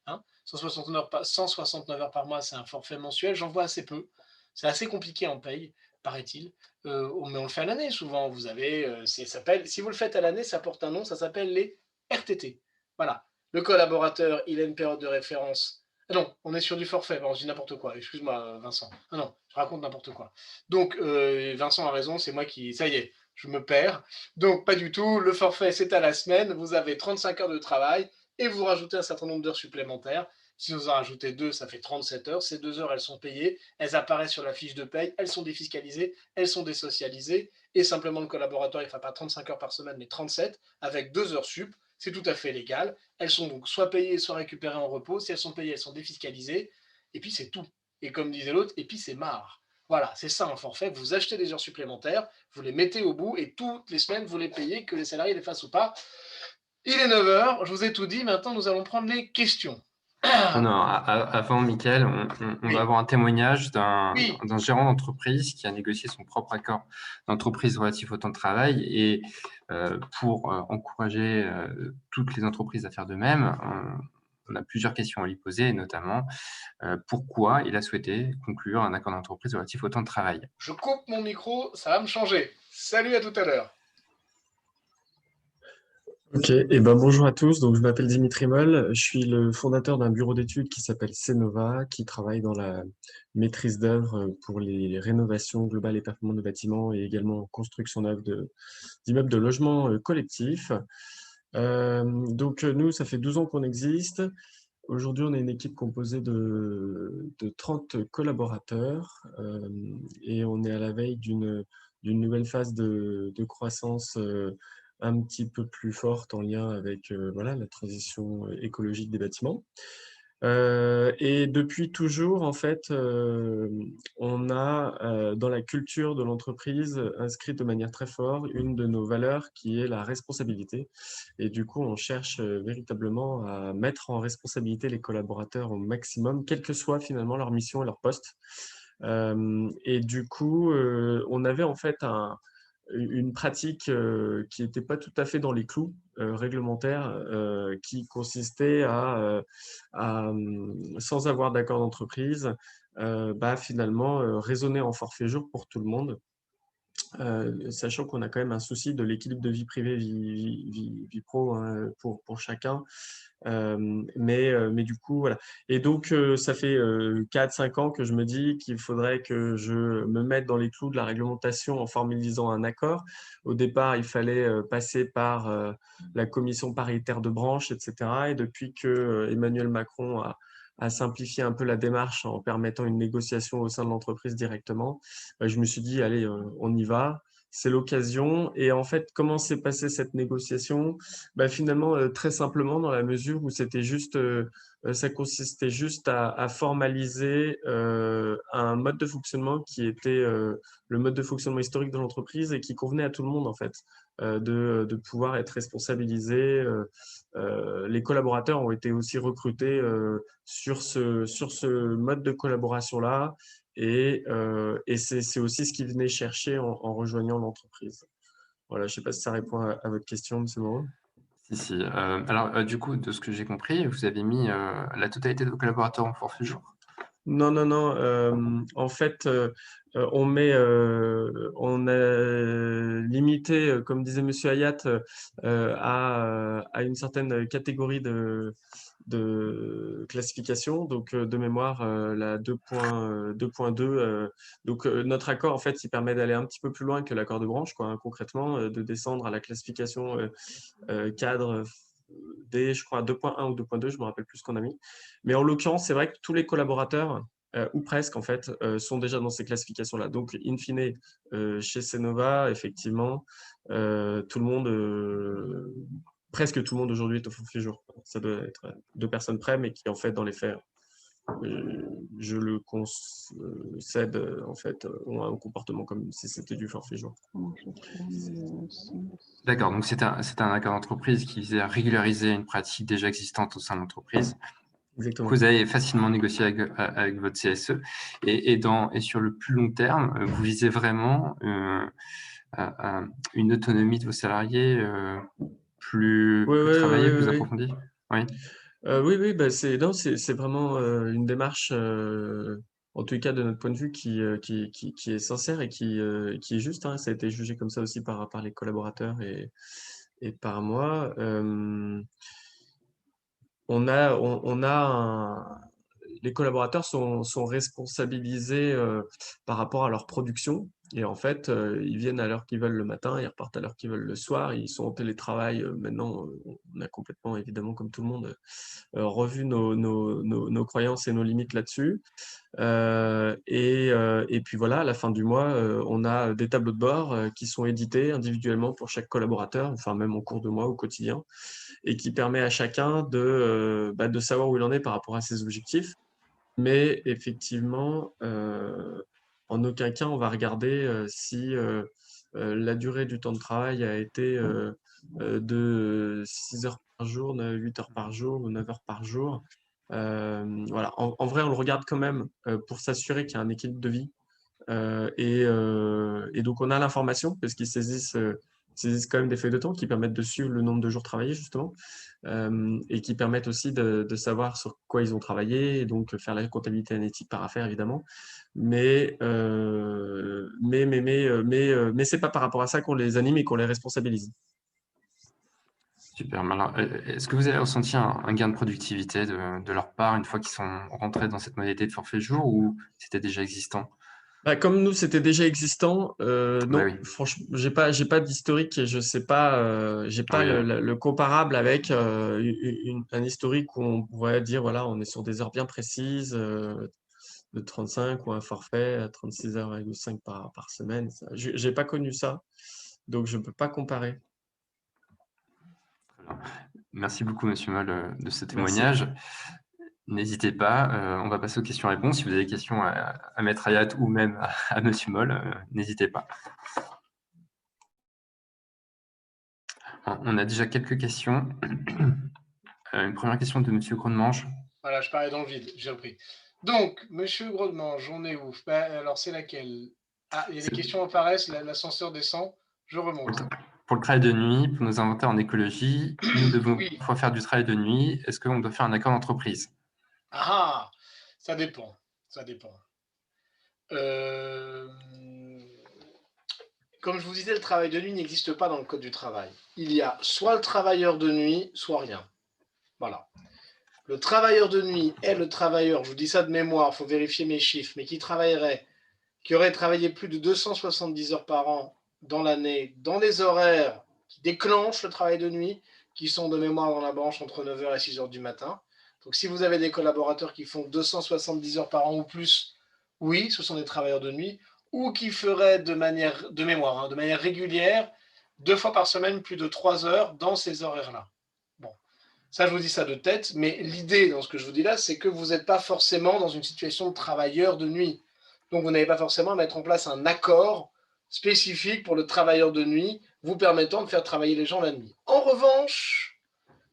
[SPEAKER 2] Hein. 169 heures par mois, c'est un forfait mensuel, j'en vois assez peu. C'est assez compliqué en paye, paraît-il. Mais on le fait à l'année souvent. Vous avez, si vous le faites à l'année, ça porte un nom, ça s'appelle les RTT. Voilà. Le collaborateur, il a une période de référence. Ah non, on est sur du forfait, bon, je dis n'importe quoi. Excuse-moi, Vincent. Ah non, je raconte n'importe quoi. Donc, Vincent a raison, c'est moi qui. Ça y est, je me perds. Donc, pas du tout. Le forfait, c'est à la semaine. Vous avez 35 heures de travail et vous rajoutez un certain nombre d'heures supplémentaires. Si vous en rajoutez 2, ça fait 37 heures. Ces 2 heures, elles sont payées, elles apparaissent sur la fiche de paye, elles sont défiscalisées, elles sont désocialisées. Et simplement, le collaborateur, il ne fait pas 35 heures par semaine, mais 37, avec 2 heures sup. C'est tout à fait légal. Elles sont donc soit payées, soit récupérées en repos. Si elles sont payées, elles sont défiscalisées. Et puis, c'est tout. Et comme disait l'autre, et puis c'est marre. Voilà, c'est ça un forfait. Vous achetez des heures supplémentaires, vous les mettez au bout et toutes les semaines, vous les payez, que les salariés les fassent ou pas. Il est 9 heures, je vous ai tout dit. Maintenant, nous allons prendre les questions.
[SPEAKER 1] Non, non, avant, Mickaël, on va
[SPEAKER 2] Oui,
[SPEAKER 1] avoir un témoignage
[SPEAKER 2] oui,
[SPEAKER 1] d'un gérant d'entreprise qui a négocié son propre accord d'entreprise relatif au temps de travail. Et pour encourager toutes les entreprises à faire de même, on a plusieurs questions à lui poser, notamment pourquoi il a souhaité conclure un accord d'entreprise relatif au temps de travail.
[SPEAKER 2] je coupe mon micro, ça va me changer. Salut, à tout à l'heure.
[SPEAKER 3] Ok, et ben bonjour à tous. Donc je m'appelle Dimitri Moll. Je suis le fondateur d'un bureau d'études qui s'appelle Cnova, qui travaille dans la maîtrise d'œuvre pour les rénovations globales et performantes de bâtiments et également construction neuve d'immeubles de logement collectifs. Donc nous, ça fait 12 ans qu'on existe. Aujourd'hui, on est une équipe composée de 30 collaborateurs et on est à la veille d'une nouvelle phase de croissance un petit peu plus forte en lien avec voilà, la transition écologique des bâtiments. Et depuis toujours, en fait, on a dans la culture de l'entreprise inscrit de manière très forte une de nos valeurs qui est la responsabilité. Et du coup, on cherche véritablement à mettre en responsabilité les collaborateurs au maximum, quelle que soit finalement leur mission et leur poste. Et du coup, on avait en fait une pratique qui n'était pas tout à fait dans les clous réglementaires, qui consistait sans avoir d'accord d'entreprise, finalement, raisonner en forfait jour pour tout le monde. Sachant qu'on a quand même un souci de l'équilibre de vie privée, vie pro hein, pour chacun. Mais du coup, voilà. Et donc, ça fait 4-5 ans que je me dis qu'il faudrait que je me mette dans les clous de la réglementation en formalisant un accord. Au départ, il fallait passer par la commission paritaire de branche, etc. Et depuis que Emmanuel Macron a simplifié un peu la démarche en permettant une négociation au sein de l'entreprise directement, je me suis dit, allez, on y va. C'est l'occasion. Et en fait, comment s'est passée cette négociation? Finalement, très simplement, dans la mesure où ça consistait juste à formaliser un mode de fonctionnement qui était le mode de fonctionnement historique de l'entreprise et qui convenait à tout le monde, en fait, de pouvoir être responsabilisé. Les collaborateurs ont été aussi recrutés sur ce mode de collaboration-là. Et c'est aussi ce qu'ils venaient chercher en rejoignant l'entreprise. Voilà, je ne sais pas si ça répond à votre question, M. Moreau.
[SPEAKER 1] Si, si. Alors, du coup, de ce que j'ai compris, vous avez mis la totalité de vos collaborateurs en forfait jour?
[SPEAKER 3] Non, non, non. En fait, on a limité, comme disait Monsieur Hayat, à une certaine catégorie de classification. Donc, de mémoire, la 2.2. Donc, notre accord, en fait, il permet d'aller un petit peu plus loin que l'accord de branche, quoi, hein, concrètement, de descendre à la classification cadre D, je crois, 2.1 ou 2.2, je me rappelle plus ce qu'on a mis. Mais en l'occurrence, c'est vrai que tous les collaborateurs, ou presque en fait, sont déjà dans ces classifications-là. Donc, in fine, chez Cnova, effectivement, tout le monde, presque tout le monde aujourd'hui est au forfait jour. Ça doit être 2 personnes près, mais qui en fait, dans les faits, je le concède, en fait, ont un comportement comme si c'était du forfait jour.
[SPEAKER 1] D'accord, donc c'est un accord d'entreprise qui visait à régulariser une pratique déjà existante au sein de l'entreprise, que
[SPEAKER 3] Exactement.
[SPEAKER 1] vous avez facilement négocié avec votre CSE. Et sur le plus long terme, vous visez vraiment une autonomie de vos salariés plus
[SPEAKER 3] Oui,
[SPEAKER 1] travaillée,
[SPEAKER 3] oui,
[SPEAKER 1] plus
[SPEAKER 3] oui.
[SPEAKER 1] approfondie? Oui.
[SPEAKER 3] Oui, oui, bah, c'est vraiment, une démarche, en tout cas de notre point de vue qui est sincère et qui est juste, hein. Ça a été jugé comme ça aussi par les collaborateurs et par moi. On a les collaborateurs sont responsabilisés par rapport à leur production. Et en fait, ils viennent à l'heure qu'ils veulent le matin, ils repartent à l'heure qu'ils veulent le soir. Ils sont en télétravail. Maintenant, on a complètement, évidemment, comme tout le monde, revu nos croyances et nos limites là-dessus. Et puis voilà, à la fin du mois, on a des tableaux de bord qui sont édités individuellement pour chaque collaborateur, enfin même en cours de mois, au quotidien, et qui permet à chacun de savoir où il en est par rapport à ses objectifs. Mais effectivement, en aucun cas, on va regarder si la durée du temps de travail a été de 6 heures par jour, 8 heures par jour ou 9 heures par jour. Voilà. En vrai, on le regarde quand même pour s'assurer qu'il y a un équilibre de vie. Et donc, on a l'information parce qu'ils saisissent quand même des feuilles de temps qui permettent de suivre le nombre de jours travaillés, justement, et qui permettent aussi de savoir sur quoi ils ont travaillé, et donc faire la comptabilité analytique par affaire, évidemment. Mais c'est pas par rapport à ça qu'on les anime et qu'on les responsabilise.
[SPEAKER 1] Super. Mais alors, est-ce que vous avez ressenti un gain de productivité de leur part une fois qu'ils sont rentrés dans cette modalité de forfait jour ou c'était déjà existant?
[SPEAKER 3] Bah, comme nous, c'était déjà existant,
[SPEAKER 1] Bah
[SPEAKER 3] non,
[SPEAKER 1] oui.
[SPEAKER 3] franchement, j'ai pas d'historique et je sais pas, j'ai pas
[SPEAKER 1] Oui,
[SPEAKER 3] le comparable avec un historique où on pourrait dire, voilà, on est sur des heures bien précises, de 35 ou un forfait à 36,5 par semaine. J'ai pas connu ça, donc je peux pas comparer.
[SPEAKER 1] très bien. Merci beaucoup, Monsieur Moll, de ce
[SPEAKER 3] Merci.
[SPEAKER 1] témoignage. N'hésitez pas, on va passer aux questions-réponses. Si vous avez des questions à Maître Hayat ou même à Monsieur Moll, n'hésitez pas. On a déjà quelques questions. Une première question de Monsieur Grosdemange.
[SPEAKER 2] Voilà, je parlais dans le vide, j'ai repris. Donc, monsieur Grodemange, on est où? Bah, alors, c'est laquelle? Ah, il y a des
[SPEAKER 1] C'est
[SPEAKER 2] questions apparaissent, l'ascenseur descend, je
[SPEAKER 1] pour
[SPEAKER 2] remonte.
[SPEAKER 1] pour le travail de nuit, pour nos inventaires en écologie, nous devons
[SPEAKER 2] Oui.
[SPEAKER 1] parfois faire du travail de nuit. Est-ce qu'on doit faire un accord d'entreprise?
[SPEAKER 2] Ah, ça dépend, ça dépend. Euh, Comme je vous disais, le travail de nuit n'existe pas dans le code du travail. Il y a soit le travailleur de nuit, soit rien. Voilà. Le travailleur de nuit est le travailleur, je vous dis ça de mémoire, il faut vérifier mes chiffres, mais qui aurait travaillé plus de 270 heures par an dans l'année, dans les horaires qui déclenchent le travail de nuit, qui sont de mémoire dans la branche entre 9 heures et 6 heures du matin. Donc si vous avez des collaborateurs qui font 270 heures par an ou plus, oui, ce sont des travailleurs de nuit, ou qui feraient de mémoire, hein, de manière régulière, 2 fois par semaine, plus de 3 heures dans ces horaires-là. Bon, ça, je vous dis ça de tête, mais l'idée dans ce que je vous dis là, c'est que vous n'êtes pas forcément dans une situation de travailleur de nuit. Donc, vous n'avez pas forcément à mettre en place un accord spécifique pour le travailleur de nuit, vous permettant de faire travailler les gens la nuit. En revanche,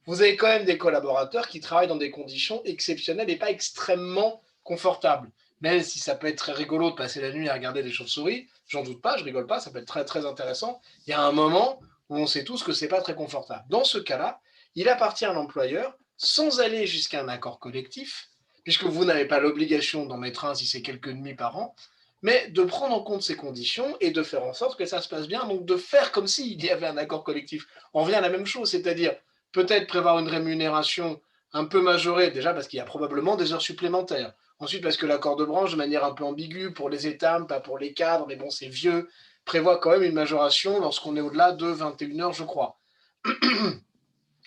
[SPEAKER 2] vous avez quand même des collaborateurs qui travaillent dans des conditions exceptionnelles et pas extrêmement confortables. Même si ça peut être très rigolo de passer la nuit à regarder des chauves-souris, j'en doute pas, je rigole pas, ça peut être très très intéressant. Il y a un moment où on sait tous que c'est pas très confortable. Dans ce cas-là, il appartient à l'employeur, sans aller jusqu'à un accord collectif, puisque vous n'avez pas l'obligation d'en mettre un si c'est quelques nuits par an, mais de prendre en compte ces conditions et de faire en sorte que ça se passe bien, donc de faire comme s'il y avait un accord collectif. On revient à la même chose, c'est-à-dire peut-être prévoir une rémunération un peu majorée, déjà parce qu'il y a probablement des heures supplémentaires. Ensuite, parce que l'accord de branche, de manière un peu ambiguë, pour les états, pas pour les cadres, mais bon, c'est vieux, prévoit quand même une majoration lorsqu'on est au-delà de 21 heures, je crois.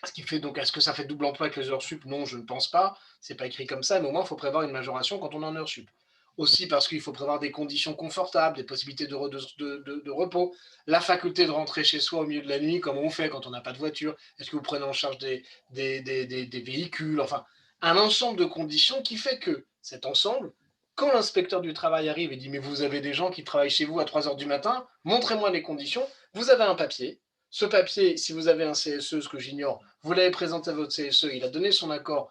[SPEAKER 2] Ce qui fait donc, est-ce que ça fait double emploi avec les heures sup? Non, je ne pense pas. C'est pas écrit comme ça, mais au moins, il faut prévoir une majoration quand on est en heures sup. Aussi parce qu'il faut prévoir des conditions confortables, des possibilités de repos, la faculté de rentrer chez soi au milieu de la nuit, comme on fait quand on n'a pas de voiture. Est-ce que vous prenez en charge des véhicules? Enfin, un ensemble de conditions qui fait que cet ensemble, quand l'inspecteur du travail arrive et dit mais vous avez des gens qui travaillent chez vous à 3 heures du matin, montrez-moi les conditions, vous avez un papier. Ce papier, si vous avez un CSE, ce que j'ignore, vous l'avez présenté à votre CSE, il a donné son accord,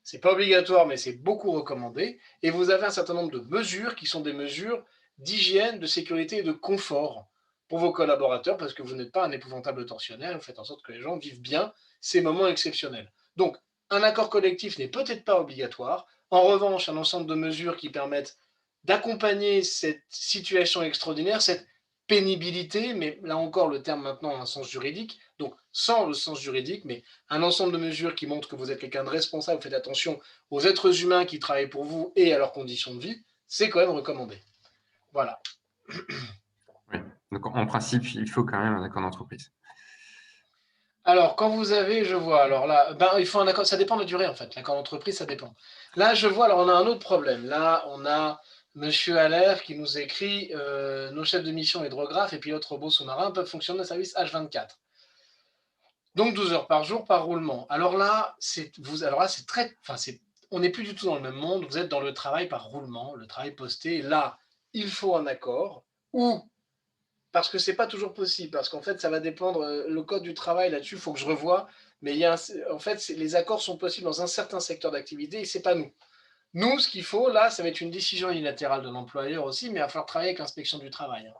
[SPEAKER 2] c'est pas obligatoire, mais c'est beaucoup recommandé, et vous avez un certain nombre de mesures qui sont des mesures d'hygiène, de sécurité et de confort. pour vos collaborateurs parce que vous n'êtes pas un épouvantable tortionnaire, vous faites en sorte que les gens vivent bien ces moments exceptionnels. Donc, un accord collectif n'est peut-être pas obligatoire. En revanche, un ensemble de mesures qui permettent d'accompagner cette situation extraordinaire, cette pénibilité, mais là encore, le terme maintenant a un sens juridique, donc sans le sens juridique, mais un ensemble de mesures qui montrent que vous êtes quelqu'un de responsable, vous faites attention aux êtres humains qui travaillent pour vous et à leurs conditions de vie, c'est quand même recommandé. Voilà.
[SPEAKER 1] Oui. Donc, en principe, il faut quand même un accord d'entreprise.
[SPEAKER 2] Alors, quand vous avez, je vois, alors là, il faut un accord, ça dépend de la durée en fait, l'accord d'entreprise, ça dépend. Là, je vois, alors on a un autre problème. Là, on a Monsieur Allaire qui nous écrit nos chefs de mission hydrographes et pilotes robots sous-marins peuvent fonctionner au service H24. Donc 12 heures par jour par roulement. Alors là, c'est très, on n'est plus du tout dans le même monde. Vous êtes dans le travail par roulement, le travail posté. Là, il faut un accord ou parce que c'est pas toujours possible, parce qu'en fait, ça va dépendre, le code du travail là-dessus, il faut que je revoie, mais en fait, les accords sont possibles dans un certain secteur d'activité et c'est pas nous. Nous, ce qu'il faut, là, ça va être une décision unilatérale de l'employeur aussi, mais il va falloir travailler avec l'inspection du travail. Hein.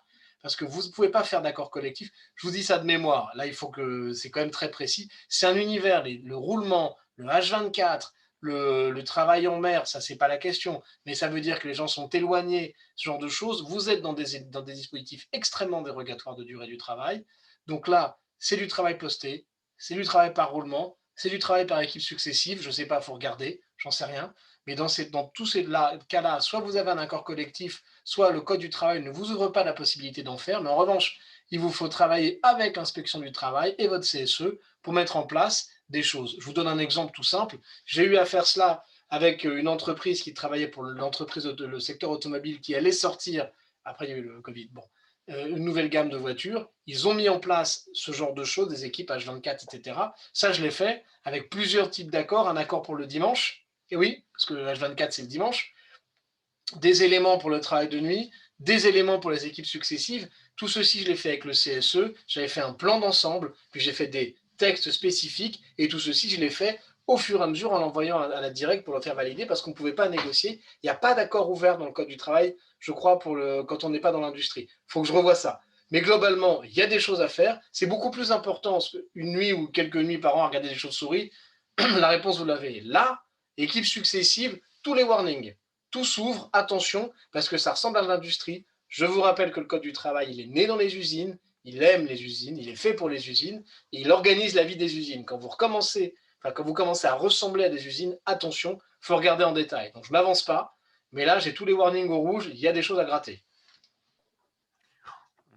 [SPEAKER 2] Parce que vous ne pouvez pas faire d'accord collectif. Je vous dis ça de mémoire. Là, il faut que c'est quand même très précis. C'est un univers, le roulement, le H24, le travail en mer, ça, c'est pas la question. Mais ça veut dire que les gens sont éloignés, ce genre de choses. Vous êtes dans des dispositifs extrêmement dérogatoires de durée du travail. Donc là, c'est du travail posté, c'est du travail par roulement, c'est du travail par équipe successive. Je ne sais pas, il faut regarder, j'en sais rien. Mais dans tous ces cas-là, soit vous avez un accord collectif, soit le Code du travail ne vous ouvre pas la possibilité d'en faire. Mais en revanche, il vous faut travailler avec l'inspection du travail et votre CSE pour mettre en place des choses. Je vous donne un exemple tout simple. J'ai eu à faire cela avec une entreprise qui travaillait pour le secteur automobile qui allait sortir, après il y a eu le Covid, bon, une nouvelle gamme de voitures. Ils ont mis en place ce genre de choses, des équipes H24, etc. Ça, je l'ai fait avec plusieurs types d'accords. Un accord pour le dimanche, et oui, parce que le H24, c'est le dimanche, des éléments pour le travail de nuit, des éléments pour les équipes successives. Tout ceci, je l'ai fait avec le CSE. J'avais fait un plan d'ensemble, puis j'ai fait des textes spécifiques, et tout ceci, je l'ai fait au fur et à mesure en l'envoyant à la directe pour le faire valider, parce qu'on ne pouvait pas négocier. Il n'y a pas d'accord ouvert dans le Code du travail, je crois, quand on n'est pas dans l'industrie. Il faut que je revoie ça. Mais globalement, il y a des choses à faire. C'est beaucoup plus important une nuit ou quelques nuits par an à regarder des chauves-souris. La réponse, vous l'avez là. Équipe successive, tous les warnings. Tout s'ouvre, attention, parce que ça ressemble à l'industrie. Je vous rappelle que le Code du travail, il est né dans les usines, il aime les usines, il est fait pour les usines, et il organise la vie des usines. Quand vous commencez à ressembler à des usines, attention, il faut regarder en détail. Donc je ne m'avance pas, mais là, j'ai tous les warnings au rouge, il y a des choses à gratter.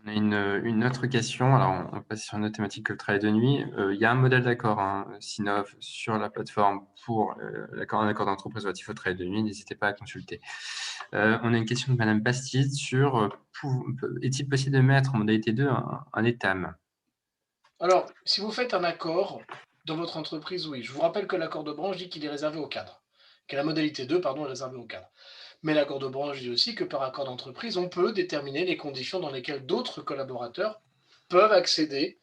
[SPEAKER 1] On a une autre question. Alors, on passe sur une autre thématique que le travail de nuit. Il y a un modèle d'accord, hein, Sinov, sur la plateforme pour un accord d'entreprise relatif au travail de nuit. N'hésitez pas à consulter. On a une question de Madame Bastide sur est-il possible de mettre en modalité 2 un ETAM?
[SPEAKER 2] Alors, si vous faites un accord dans votre entreprise, oui. Je vous rappelle que l'accord de branche dit qu'il est réservé au cadre, que la modalité 2, pardon, est réservée au cadre. Mais l'accord de branche dit aussi que par accord d'entreprise, on peut déterminer les conditions dans lesquelles d'autres collaborateurs peuvent accéder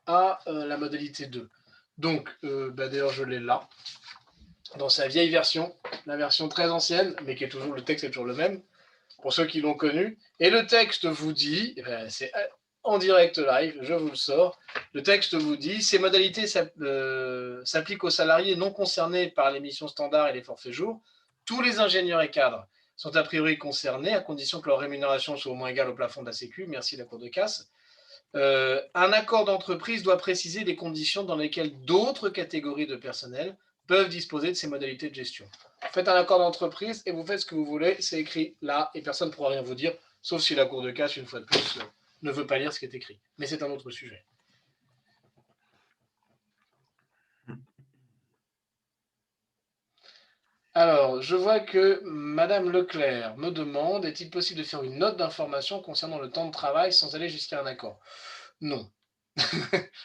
[SPEAKER 2] à la modalité 2. Donc, d'ailleurs, je l'ai là, dans sa vieille version, la version très ancienne, mais qui est toujours, le texte est toujours le même, pour ceux qui l'ont connu. Et le texte vous dit, c'est en direct live, je vous le sors, le texte vous dit, ces modalités s'appliquent aux salariés non concernés par les missions standards et les forfaits jours. Tous les ingénieurs et cadres sont a priori concernés, à condition que leur rémunération soit au moins égale au plafond de la Sécu. Merci la Cour de casse. Un accord d'entreprise doit préciser les conditions dans lesquelles d'autres catégories de personnel peuvent disposer de ces modalités de gestion. Faites un accord d'entreprise et vous faites ce que vous voulez, c'est écrit là et personne ne pourra rien vous dire, sauf si la Cour de casse, une fois de plus, ne veut pas lire ce qui est écrit. Mais c'est un autre sujet. Alors, je vois que Madame Leclerc me demande, est-il possible de faire une note d'information concernant le temps de travail sans aller jusqu'à un accord? Non.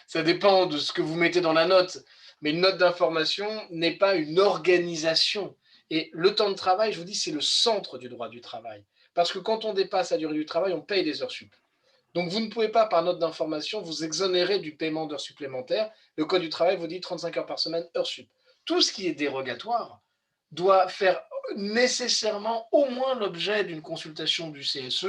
[SPEAKER 2] Ça dépend de ce que vous mettez dans la note. Mais une note d'information n'est pas une organisation. Et le temps de travail, je vous dis, c'est le centre du droit du travail. Parce que quand on dépasse la durée du travail, on paye des heures sup. Donc vous ne pouvez pas, par note d'information, vous exonérer du paiement d'heures supplémentaires. Le Code du travail vous dit 35 heures par semaine, heures sup. Tout ce qui est dérogatoire doit faire nécessairement au moins l'objet d'une consultation du CSE,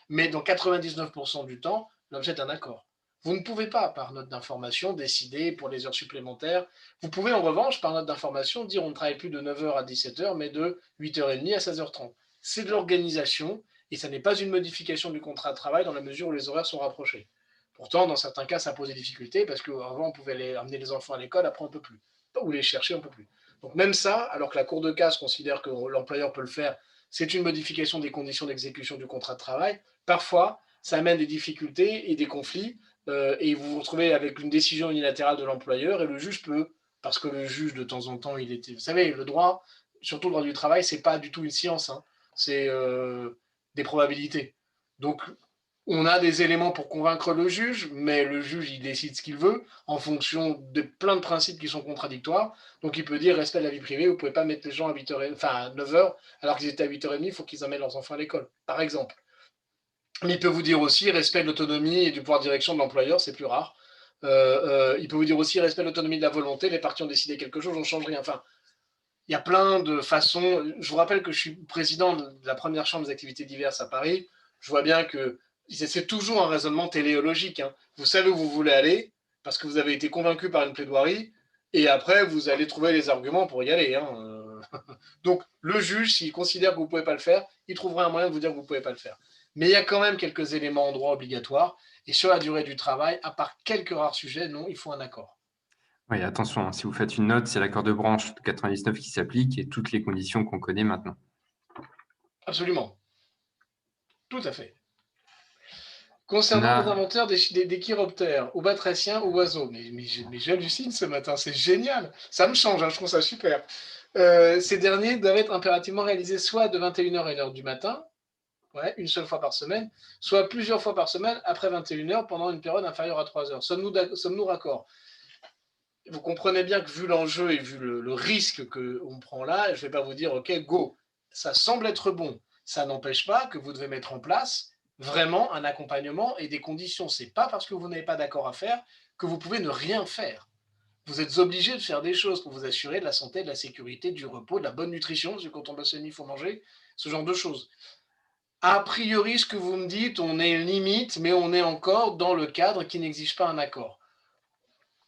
[SPEAKER 2] mais dans 99% du temps, l'objet d'un accord. Vous ne pouvez pas, par note d'information, décider pour les heures supplémentaires. Vous pouvez en revanche, par note d'information, dire on ne travaille plus de 9h à 17h, mais de 8h30 à 16h30. C'est de l'organisation et ça n'est pas une modification du contrat de travail dans la mesure où les horaires sont rapprochés. Pourtant, dans certains cas, ça pose des difficultés parce qu'avant, on pouvait amener les enfants à l'école, après, on ne peut plus. Ou les chercher, on ne peut plus. Donc même ça, alors que la Cour de casse considère que l'employeur peut le faire, c'est une modification des conditions d'exécution du contrat de travail. Parfois, ça amène des difficultés et des conflits et vous vous retrouvez avec une décision unilatérale de l'employeur et le juge peut, parce que le juge de temps en temps, il était, vous savez, le droit, surtout le droit du travail, c'est pas du tout une science, hein, c'est des probabilités. Donc on a des éléments pour convaincre le juge, mais le juge, il décide ce qu'il veut en fonction de plein de principes qui sont contradictoires. Donc, il peut dire respect de la vie privée, vous ne pouvez pas mettre les gens à 8h, enfin, à 9h, alors qu'ils étaient à 8h30, il faut qu'ils emmènent leurs enfants à l'école, par exemple. Mais il peut vous dire aussi respect de l'autonomie et du pouvoir de direction de l'employeur, c'est plus rare. Il peut vous dire aussi respect de l'autonomie de la volonté, les parties ont décidé quelque chose, on ne change rien. Enfin, il y a plein de façons. Je vous rappelle que je suis président de la première chambre des activités diverses à Paris. Je vois bien que c'est toujours un raisonnement téléologique, hein. Vous savez où vous voulez aller parce que vous avez été convaincu par une plaidoirie et après vous allez trouver les arguments pour y aller, hein. Donc le juge, s'il considère que vous ne pouvez pas le faire, il trouvera un moyen de vous dire que vous ne pouvez pas le faire. Mais il y a quand même quelques éléments en droit obligatoire et sur la durée du travail, à part quelques rares sujets, non, il faut un accord.
[SPEAKER 1] Oui, attention, hein, si vous faites une note, c'est l'accord de branche de 99 qui s'applique et toutes les conditions qu'on connaît maintenant.
[SPEAKER 2] Absolument. Tout à fait. Concernant les inventeurs des chiroptères, ou batraciens ou oiseaux, mais j'hallucine ce matin, c'est génial. Ça me change, hein, je trouve ça super. Ces derniers doivent être impérativement réalisés soit de 21h à 1h du matin, ouais, une seule fois par semaine, soit plusieurs fois par semaine après 21h pendant une période inférieure à 3 heures. Sommes-nous raccord? Vous comprenez bien que vu l'enjeu et vu le risque qu'on prend là, je ne vais pas vous dire, OK, go. Ça semble être bon. Ça n'empêche pas que vous devez mettre en place vraiment un accompagnement et des conditions. Ce n'est pas parce que vous n'avez pas d'accord à faire que vous pouvez ne rien faire. Vous êtes obligé de faire des choses pour vous assurer de la santé, de la sécurité, du repos, de la bonne nutrition, parce que quand on bosse la nuit, il faut manger, ce genre de choses. A priori, ce que vous me dites, on est limite, mais on est encore dans le cadre qui n'exige pas un accord.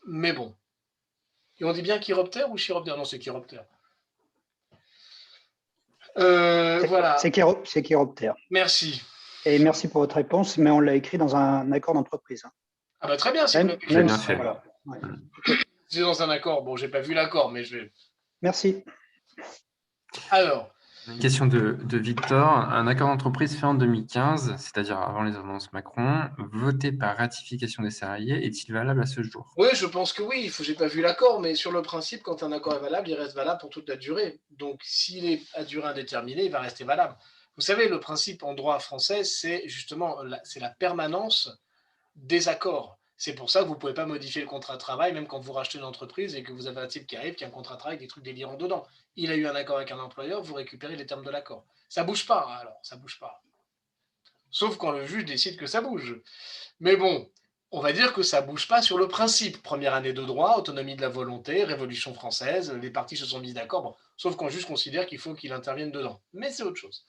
[SPEAKER 2] Mais bon. Et on dit bien chiroptère ou chiroptère? Non, c'est chiroptère. Voilà.
[SPEAKER 4] C'est chiroptère.
[SPEAKER 2] Merci.
[SPEAKER 4] Et merci pour votre réponse, mais on l'a écrit dans un accord d'entreprise.
[SPEAKER 2] Ah bah très bien, si
[SPEAKER 4] même,
[SPEAKER 1] vous l'avez bien fait.
[SPEAKER 4] Voilà. Ouais.
[SPEAKER 2] C'est dans un accord. Bon, j'ai pas vu l'accord, mais je vais.
[SPEAKER 4] Merci.
[SPEAKER 2] Alors.
[SPEAKER 1] Une question de Victor. Un accord d'entreprise fait en 2015, c'est-à-dire avant les ordonnances Macron, voté par ratification des salariés, est-il valable à ce jour?
[SPEAKER 2] Oui, je pense que oui. J'ai pas vu l'accord, mais sur le principe, quand un accord est valable, il reste valable pour toute la durée. Donc, s'il est à durée indéterminée, il va rester valable. Vous savez, le principe en droit français, c'est justement la permanence des accords. C'est pour ça que vous ne pouvez pas modifier le contrat de travail, même quand vous rachetez une entreprise et que vous avez un type qui arrive, qui a un contrat de travail avec des trucs délirants dedans. Il a eu un accord avec un employeur, vous récupérez les termes de l'accord. Ça ne bouge pas, alors, ça ne bouge pas. Sauf quand le juge décide que ça bouge. Mais bon, on va dire que ça ne bouge pas sur le principe. Première année de droit, autonomie de la volonté, Révolution française, les parties se sont mises d'accord, bon, sauf quand le juge considère qu'il faut qu'il intervienne dedans. Mais c'est autre chose.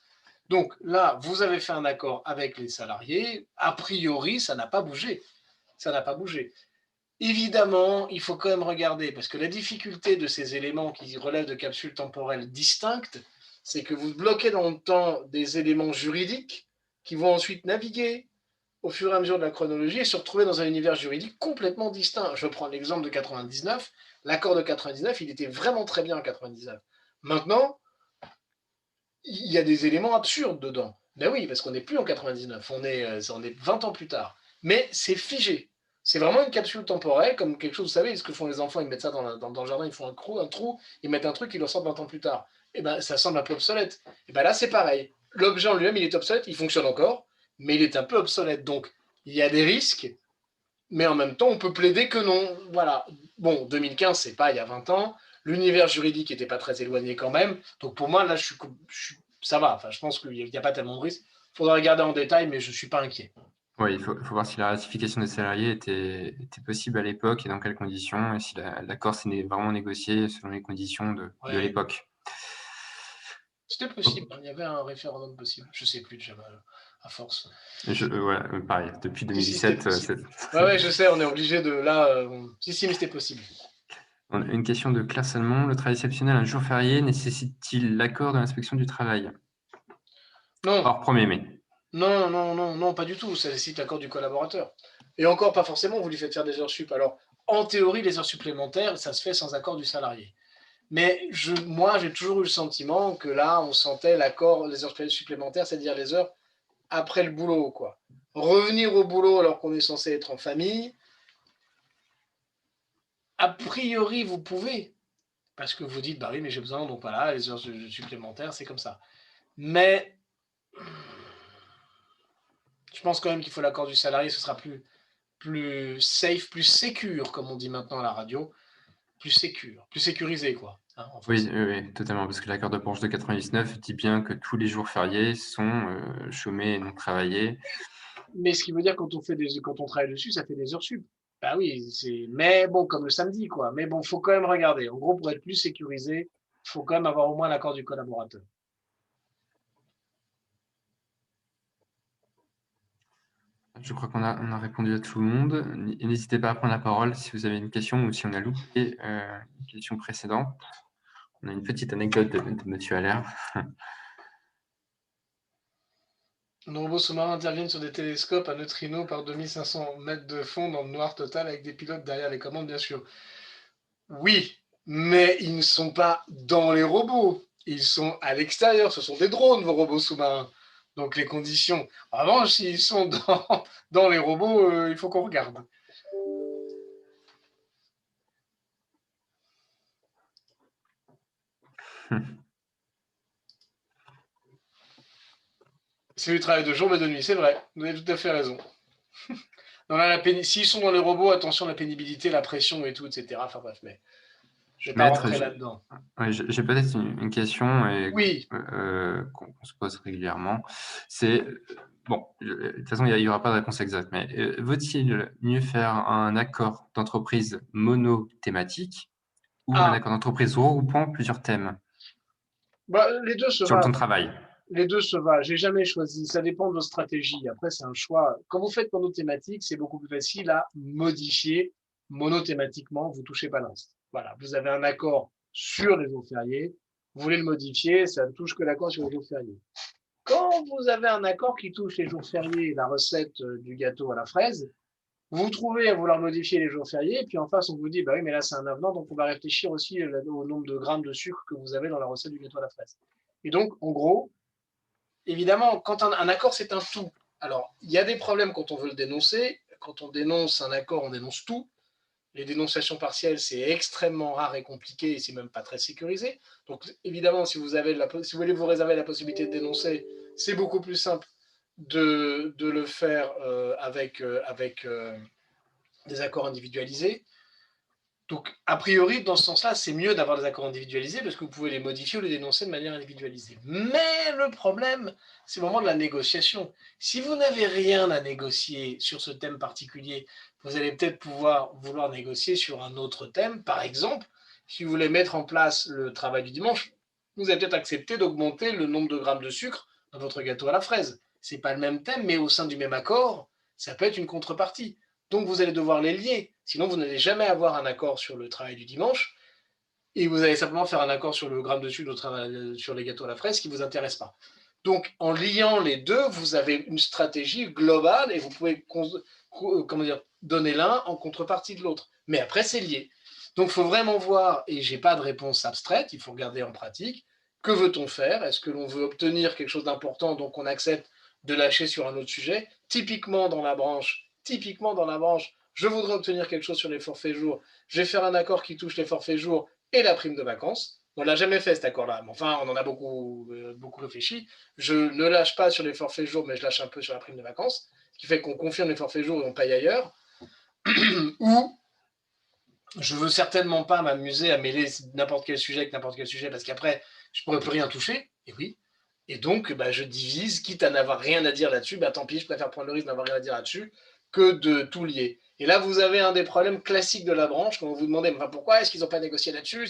[SPEAKER 2] Donc là, vous avez fait un accord avec les salariés, a priori, ça n'a pas bougé. Ça n'a pas bougé. Évidemment, il faut quand même regarder, parce que la difficulté de ces éléments qui relèvent de capsules temporelles distinctes, c'est que vous bloquez dans le temps des éléments juridiques qui vont ensuite naviguer au fur et à mesure de la chronologie et se retrouver dans un univers juridique complètement distinct. Je prends l'exemple de 99. L'accord de 99, il était vraiment très bien en 99. Maintenant, il y a des éléments absurdes dedans. Ben oui, parce qu'on n'est plus en 99, on est 20 ans plus tard. Mais c'est figé. C'est vraiment une capsule temporelle, comme quelque chose, vous savez, ce que font les enfants, ils mettent ça dans le jardin, ils font un trou, ils mettent un truc, ils le sortent 20 ans plus tard. Et ben ça semble un peu obsolète. Et ben là, c'est pareil. L'objet en lui-même, il est obsolète, il fonctionne encore, mais il est un peu obsolète. Donc, il y a des risques, mais en même temps, on peut plaider que non. Voilà. Bon, 2015, c'est pas il y a 20 ans. L'univers juridique n'était pas très éloigné quand même. Donc pour moi, là, ça va. Enfin, je pense qu'il n'y a pas tellement de risques. Il faudra regarder en détail, mais je ne suis pas inquiet.
[SPEAKER 1] Oui, il faut voir si la ratification des salariés était possible à l'époque et dans quelles conditions, et si l'accord s'est vraiment négocié selon les conditions de l'époque.
[SPEAKER 2] C'était possible, il y avait un référendum possible. Je ne sais plus déjà, à force.
[SPEAKER 1] Voilà, pareil, depuis
[SPEAKER 2] Si, c'était
[SPEAKER 1] 2017.
[SPEAKER 2] possible. Ouais, je sais, on est obligé de là. Si, mais c'était possible.
[SPEAKER 1] Une question de Claire Salmon. Le travail exceptionnel un jour férié nécessite-t-il l'accord de l'inspection du travail?
[SPEAKER 2] Non,
[SPEAKER 1] Hors 1er mai.
[SPEAKER 2] non, pas du tout. Ça nécessite l'accord du collaborateur. Et encore, pas forcément, vous lui faites faire des heures sup. Alors, en théorie, les heures supplémentaires, ça se fait sans accord du salarié. Mais moi, j'ai toujours eu le sentiment que là, on sentait l'accord des heures supplémentaires, c'est-à-dire les heures après le boulot, quoi. Revenir au boulot alors qu'on est censé être en famille, a priori, vous pouvez. Parce que vous dites, bah oui, mais j'ai besoin, donc voilà, les heures supplémentaires, c'est comme ça. Mais je pense quand même qu'il faut l'accord du salarié, ce sera plus safe, plus sécure, comme on dit maintenant à la radio, plus sécurisé, quoi. Hein,
[SPEAKER 1] Oui, totalement, parce que l'accord de branche de 99 dit bien que tous les jours fériés sont chômés et non travaillés.
[SPEAKER 2] Mais ce qui veut dire quand on travaille dessus, ça fait des heures sup. Bah oui, mais bon, comme le samedi, quoi. Mais bon, faut quand même regarder. En gros, pour être plus sécurisé, il faut quand même avoir au moins l'accord du collaborateur.
[SPEAKER 1] Je crois qu'on a répondu à tout le monde. N'hésitez pas à prendre la parole si vous avez une question ou si on a loupé une question précédente. On a une petite anecdote de Monsieur Allaire.
[SPEAKER 2] Nos robots sous-marins interviennent sur des télescopes à neutrinos par 2500 mètres de fond dans le noir total avec des pilotes derrière les commandes, bien sûr. Oui, mais ils ne sont pas dans les robots. Ils sont à l'extérieur. Ce sont des drones, vos robots sous-marins. Donc les conditions. En revanche, s'ils sont dans les robots, il faut qu'on regarde. C'est du travail de jour mais de nuit, c'est vrai. Vous avez tout à fait raison. S'ils sont dans les robots, attention à la pénibilité, la pression et tout, etc. Enfin bref, mais je ne vais pas
[SPEAKER 1] Maître,
[SPEAKER 2] rentrer là-dedans.
[SPEAKER 1] j'ai peut-être une question
[SPEAKER 2] Oui.
[SPEAKER 1] qu'on se pose régulièrement. C'est, bon, de toute façon, il n'y aura pas de réponse exacte, mais vaut-il mieux faire un accord d'entreprise monothématique ou un accord d'entreprise regroupant plusieurs thèmes
[SPEAKER 2] Les deux se
[SPEAKER 1] sur le temps
[SPEAKER 2] valent.
[SPEAKER 1] de travail?
[SPEAKER 2] Les deux se valent. J'ai jamais choisi. Ça dépend de votre stratégie. Après, c'est un choix. Quand vous faites monothématique, c'est beaucoup plus facile à modifier monothématiquement. Vous touchez pas l'instant. Voilà. Vous avez un accord sur les jours fériés. Vous voulez le modifier, ça ne touche que l'accord sur les jours fériés. Quand vous avez un accord qui touche les jours fériés, la recette du gâteau à la fraise, vous vous trouvez à vouloir modifier les jours fériés, et puis en face, on vous dit, bah oui, mais là, c'est un avenant, donc on va réfléchir aussi au nombre de grammes de sucre que vous avez dans la recette du gâteau à la fraise. Et donc, en gros, évidemment, quand un accord, c'est un tout. Alors, il y a des problèmes quand on veut le dénoncer. Quand on dénonce un accord, on dénonce tout. Les dénonciations partielles, c'est extrêmement rare et compliqué, et c'est même pas très sécurisé. Donc, évidemment, si vous voulez vous réserver la possibilité de dénoncer, c'est beaucoup plus simple de le faire avec des accords individualisés. Donc, a priori, dans ce sens-là, c'est mieux d'avoir des accords individualisés parce que vous pouvez les modifier ou les dénoncer de manière individualisée. Mais le problème, c'est le moment de la négociation. Si vous n'avez rien à négocier sur ce thème particulier, vous allez peut-être vouloir négocier sur un autre thème. Par exemple, si vous voulez mettre en place le travail du dimanche, vous allez peut-être accepter d'augmenter le nombre de grammes de sucre dans votre gâteau à la fraise. Ce n'est pas le même thème, mais au sein du même accord, ça peut être une contrepartie. Donc, vous allez devoir les lier. Sinon, vous n'allez jamais avoir un accord sur le travail du dimanche et vous allez simplement faire un accord sur le gramme de sucre sur les gâteaux à la fraise qui ne vous intéresse pas. Donc, en liant les deux, vous avez une stratégie globale et vous pouvez donner l'un en contrepartie de l'autre. Mais après, c'est lié. Donc, il faut vraiment voir, et je n'ai pas de réponse abstraite, il faut regarder en pratique, que veut-on faire? Est-ce que l'on veut obtenir quelque chose d'important, donc on accepte de lâcher sur un autre sujet? Typiquement dans la branche, je voudrais obtenir quelque chose sur les forfaits jours, je vais faire un accord qui touche les forfaits jours et la prime de vacances. On ne l'a jamais fait cet accord-là, mais enfin, on en a beaucoup réfléchi. Je ne lâche pas sur les forfaits jours, mais je lâche un peu sur la prime de vacances, ce qui fait qu'on confirme les forfaits jours et on paye ailleurs. Ou je veux certainement pas m'amuser à mêler n'importe quel sujet avec n'importe quel sujet, parce qu'après, je pourrais plus rien toucher, et oui. Et donc, je divise, quitte à n'avoir rien à dire là-dessus, tant pis, je préfère prendre le risque d'avoir rien à dire là-dessus que de tout lier. Et là, vous avez un des problèmes classiques de la branche, quand vous vous demandez pourquoi est-ce qu'ils n'ont pas négocié là-dessus,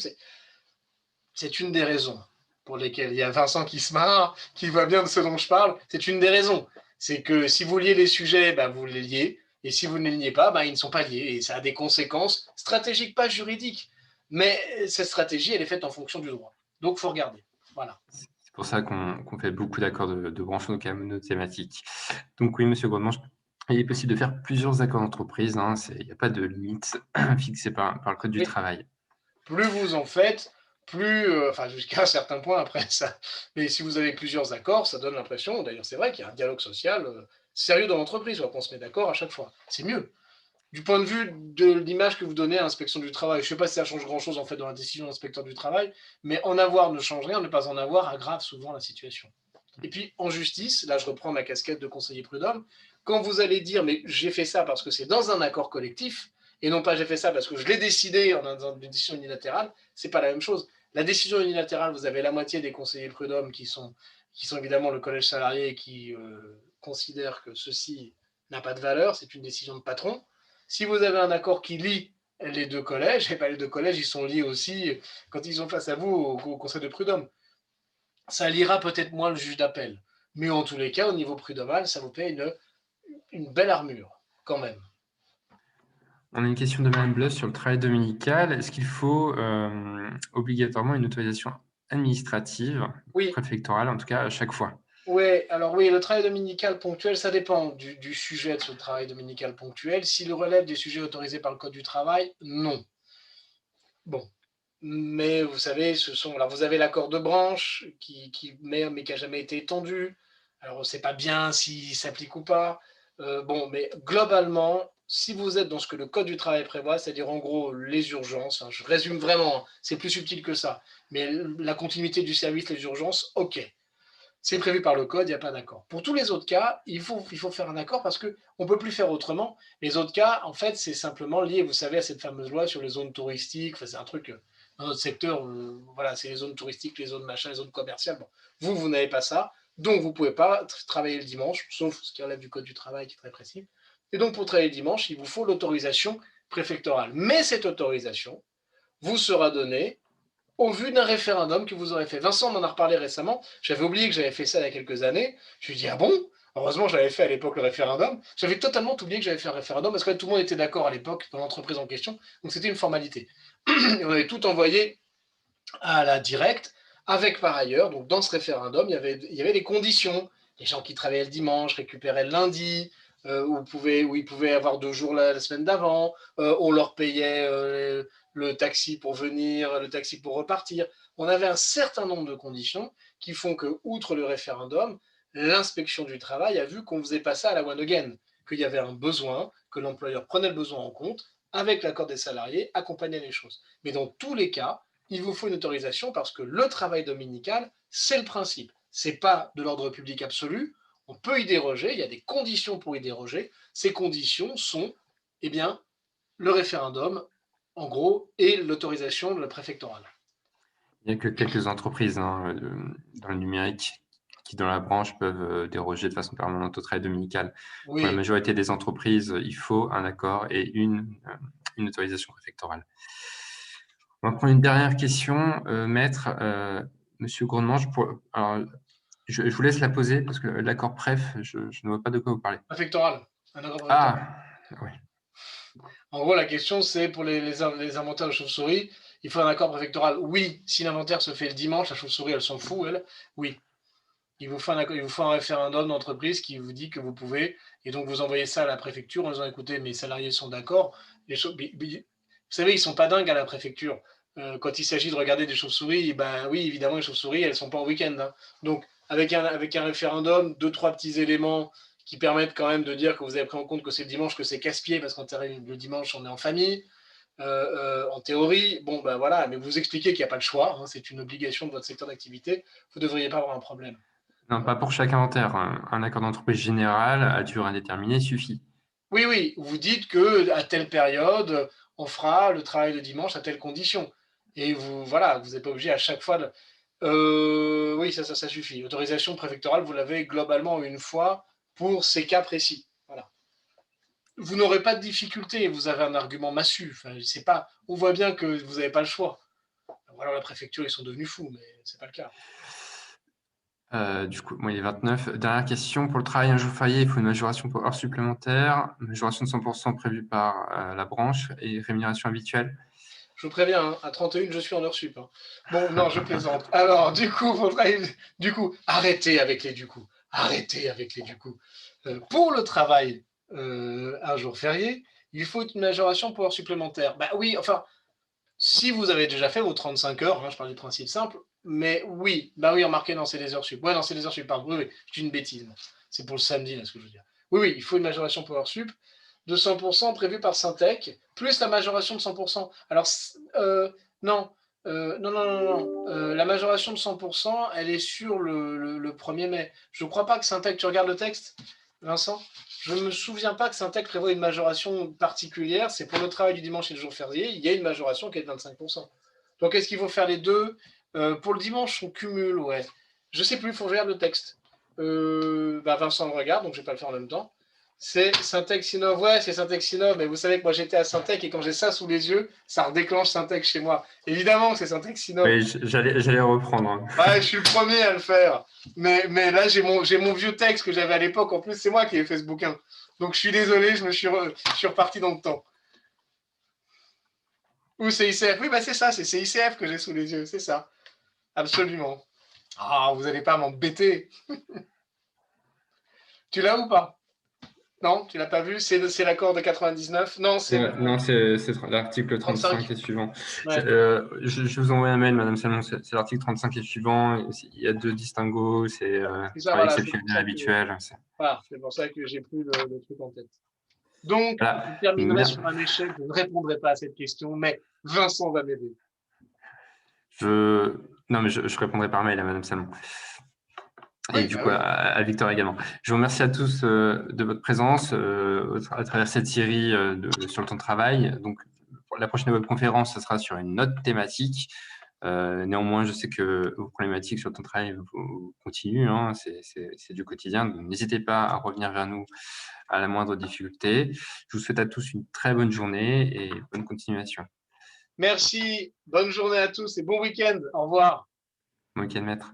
[SPEAKER 2] c'est une des raisons. pour lesquels il y a Vincent qui se marre, qui voit bien de ce dont je parle. C'est une des raisons. C'est que si vous liez les sujets, bah, vous les liez. Et si vous ne les liez pas, bah, ils ne sont pas liés. Et ça a des conséquences stratégiques, pas juridiques. Mais cette stratégie, elle est faite en fonction du droit. Donc, il faut regarder. Voilà.
[SPEAKER 1] C'est pour ça qu'on fait beaucoup d'accords de branche monothématiques. Donc oui, Monsieur Grandmange, il est possible de faire plusieurs accords d'entreprise. Hein, il n'y a pas de limite fixée par le Code du
[SPEAKER 2] Oui.
[SPEAKER 1] travail.
[SPEAKER 2] Plus vous en faites, plus, enfin jusqu'à un certain point après ça. Mais si vous avez plusieurs accords, ça donne l'impression, d'ailleurs c'est vrai qu'il y a un dialogue social sérieux dans l'entreprise, qu'on se met d'accord à chaque fois. C'est mieux. Du point de vue de l'image que vous donnez à l'inspection du travail, je ne sais pas si ça change grand-chose en fait dans la décision de l'inspecteur du travail, mais en avoir ne change rien, ne pas en avoir aggrave souvent la situation. Et puis en justice, là je reprends ma casquette de conseiller prud'homme, quand vous allez dire mais j'ai fait ça parce que c'est dans un accord collectif, et non pas j'ai fait ça parce que je l'ai décidé en une décision unilatérale, c'est pas la même chose. La décision unilatérale, vous avez la moitié des conseillers prud'homme qui sont évidemment le collège salarié et qui considèrent que ceci n'a pas de valeur, c'est une décision de patron. Si vous avez un accord qui lie les deux collèges, et bien les deux collèges, ils sont liés aussi quand ils sont face à vous au conseil de prud'homme. Ça liera peut-être moins le juge d'appel. Mais en tous les cas, au niveau prud'homal, ça vous paye une belle armure, quand même.
[SPEAKER 1] On a une question de Mme Bleus sur le travail dominical. Est-ce qu'il faut obligatoirement une autorisation administrative,
[SPEAKER 2] Oui,
[SPEAKER 1] préfectorale en tout cas, à chaque fois?
[SPEAKER 2] ouais, alors oui, le travail dominical ponctuel, ça dépend du sujet de ce travail dominical ponctuel. S'il relève des sujets autorisés par le Code du travail, non. Bon. Mais vous savez, alors vous avez l'accord de branche mais qui n'a jamais été étendu. Alors on ne sait pas bien s'il s'applique ou pas. Bon, mais globalement, si vous êtes dans ce que le Code du travail prévoit, c'est-à-dire en gros les urgences, hein, je résume vraiment, hein, c'est plus subtil que ça, mais la continuité du service, les urgences, ok. C'est prévu par le code, il n'y a pas d'accord. Pour tous les autres cas, il faut faire un accord parce qu'on ne peut plus faire autrement. Les autres cas, en fait, c'est simplement lié, vous savez, à cette fameuse loi sur les zones touristiques. Enfin, c'est un truc, dans notre secteur, voilà, c'est les zones touristiques, les zones machin, les zones commerciales. Bon, vous n'avez pas ça. Donc, vous ne pouvez pas travailler le dimanche, sauf ce qui relève du code du travail qui est très précis. Et donc, pour travailler le dimanche, il vous faut l'autorisation préfectorale. Mais cette autorisation vous sera donnée au vu d'un référendum que vous aurez fait. Vincent m'en a reparlé récemment. J'avais oublié que j'avais fait ça il y a quelques années. Je lui ai dit, ah bon? Heureusement, j'avais fait à l'époque le référendum. J'avais totalement oublié que j'avais fait un référendum parce que tout le monde était d'accord à l'époque dans l'entreprise en question. Donc c'était une formalité. Et on avait tout envoyé à la directe avec par ailleurs, donc dans ce référendum, il y avait des conditions. Les gens qui travaillaient le dimanche récupéraient le lundi, où ils pouvaient avoir 2 jours la semaine d'avant, on leur payait le taxi pour venir, le taxi pour repartir. On avait un certain nombre de conditions qui font que, outre le référendum, l'inspection du travail a vu qu'on ne faisait pas ça à la one again, qu'il y avait un besoin, que l'employeur prenait le besoin en compte, avec l'accord des salariés, accompagnait les choses. Mais dans tous les cas, il vous faut une autorisation parce que le travail dominical, c'est le principe. Ce n'est pas de l'ordre public absolu. On peut y déroger, il y a des conditions pour y déroger. Ces conditions sont, eh bien, le référendum, en gros, et l'autorisation de la préfectorale.
[SPEAKER 1] Il n'y a que quelques entreprises hein, dans le numérique qui, dans la branche, peuvent déroger de façon permanente au travail dominical.
[SPEAKER 2] Oui.
[SPEAKER 1] Pour la majorité des entreprises, il faut un accord et une autorisation préfectorale. On va prendre une dernière question, maître. Monsieur Gourmange, alors, je vous laisse la poser parce que l'accord préf, je ne vois pas de quoi vous parlez.
[SPEAKER 2] Préfectorale. Un accord préfectoral.
[SPEAKER 1] Ah, oui.
[SPEAKER 2] En gros, la question, c'est pour les inventaires de chauves-souris, il faut un accord préfectoral. Oui, si l'inventaire se fait le dimanche, la chauve-souris, elle s'en fout, elle. Oui. Il vous faut un référendum d'entreprise qui vous dit que vous pouvez, et donc vous envoyez ça à la préfecture en disant écoutez, mes salariés sont d'accord. Vous savez, ils sont pas dingues à la préfecture. Quand il s'agit de regarder des chauves-souris, ben oui, évidemment, les chauves-souris, elles sont pas en week-end. Hein. Donc, avec un référendum, 2-3 petits éléments qui permettent quand même de dire que vous avez pris en compte que c'est le dimanche, que c'est casse-pied, parce qu'en le dimanche, on est en famille. En théorie, bon, ben voilà, mais vous expliquez qu'il n'y a pas le choix, hein, c'est une obligation de votre secteur d'activité, vous ne devriez pas avoir un problème.
[SPEAKER 1] Non, pas pour chaque inventaire. Un accord d'entreprise général à durée indéterminée suffit.
[SPEAKER 2] Oui, oui, vous dites qu'à telle période, on fera le travail le dimanche à telle condition. Et voilà, vous n'êtes pas obligé à chaque fois de... oui, ça suffit. Autorisation préfectorale, vous l'avez globalement une fois pour ces cas précis. Voilà. Vous n'aurez pas de difficulté, vous avez un argument massu. Enfin, c'est pas... On voit bien que vous n'avez pas le choix. Ou alors la préfecture, ils sont devenus fous, mais ce n'est pas le cas.
[SPEAKER 1] Du coup, moi, il est 29. Dernière question. Pour le travail un jour férié, il faut une majoration pour heures supplémentaires, majoration de 100% prévue par la branche et rémunération habituelle.
[SPEAKER 2] Je vous préviens, hein, à 31, je suis en heure sup. Hein. Bon, non, je plaisante. Alors, du coup, arrêtez avec les du coup. Arrêtez avec les du coup. Pour le travail un jour férié, il faut une majoration pour heures supplémentaires. Bah oui, enfin, si vous avez déjà fait vos 35 heures, hein, je parle du principe simple, mais oui, bah oui, remarquez, non, c'est les heures sup. Ouais, non, c'est les heures sup, pardon. Oui, oui, je dis une bêtise. C'est pour le samedi, là, ce que je veux dire. Oui, oui, il faut une majoration pour heures sup de 100% prévue par Syntec, plus la majoration de 100%. Alors, non, non. La majoration de 100%, elle est sur le 1er mai. Je ne crois pas que Syntec, tu regardes le texte, Vincent? Je ne me souviens pas que Syntec prévoit une majoration particulière. C'est pour le travail du dimanche et le jour férié. Il y a une majoration qui est de 25%. Donc, est-ce qu'il faut faire les deux? Pour le dimanche, on cumule, ouais. Je ne sais plus, il faut que je regarde le texte. Vincent le regarde, donc je ne vais pas le faire en même temps. C'est Syntec Sinov, ouais, c'est Syntec Sinov, mais vous savez que moi j'étais à Syntec et quand j'ai ça sous les yeux, ça redéclenche Syntec chez moi. Évidemment que c'est Syntec Sinov.
[SPEAKER 1] Oui, j'allais reprendre.
[SPEAKER 2] Ouais, je suis le premier à le faire. Mais là, j'ai mon vieux texte que j'avais à l'époque. En plus, c'est moi qui ai fait ce bouquin. Donc je suis désolé, je suis reparti dans le temps. Ou CICF, oui, c'est ça, c'est CICF que j'ai sous les yeux, c'est ça. Absolument. Ah, vous n'allez pas m'embêter. Tu l'as ou pas? Non, tu l'as pas vu? C'est l'accord de 99? Non, c'est
[SPEAKER 1] l'article 35 et suivant.
[SPEAKER 2] Ouais.
[SPEAKER 1] Je vous envoie un mail, Madame Salmon, c'est l'article 35 et suivant. Il y a 2 distinguos, c'est exceptionnel, habituel.
[SPEAKER 2] Voilà, c'est pour ça que j'ai pris le truc en tête. Donc, je terminerai sur un échec. Je ne répondrai pas à cette question, mais Vincent va m'aider.
[SPEAKER 1] Non, mais je répondrai par mail à Madame Salmon. Et du coup, à Victor également. Je vous remercie à tous de votre présence à travers cette série sur le temps de travail. Donc, pour la prochaine webconférence, ce sera sur une autre thématique. Néanmoins, je sais que vos problématiques sur le temps de travail continuent. Hein, c'est du quotidien. Donc, n'hésitez pas à revenir vers nous à la moindre difficulté. Je vous souhaite à tous une très bonne journée et bonne continuation.
[SPEAKER 2] Merci. Bonne journée à tous et bon week-end. Au revoir.
[SPEAKER 1] Bon week-end, maître.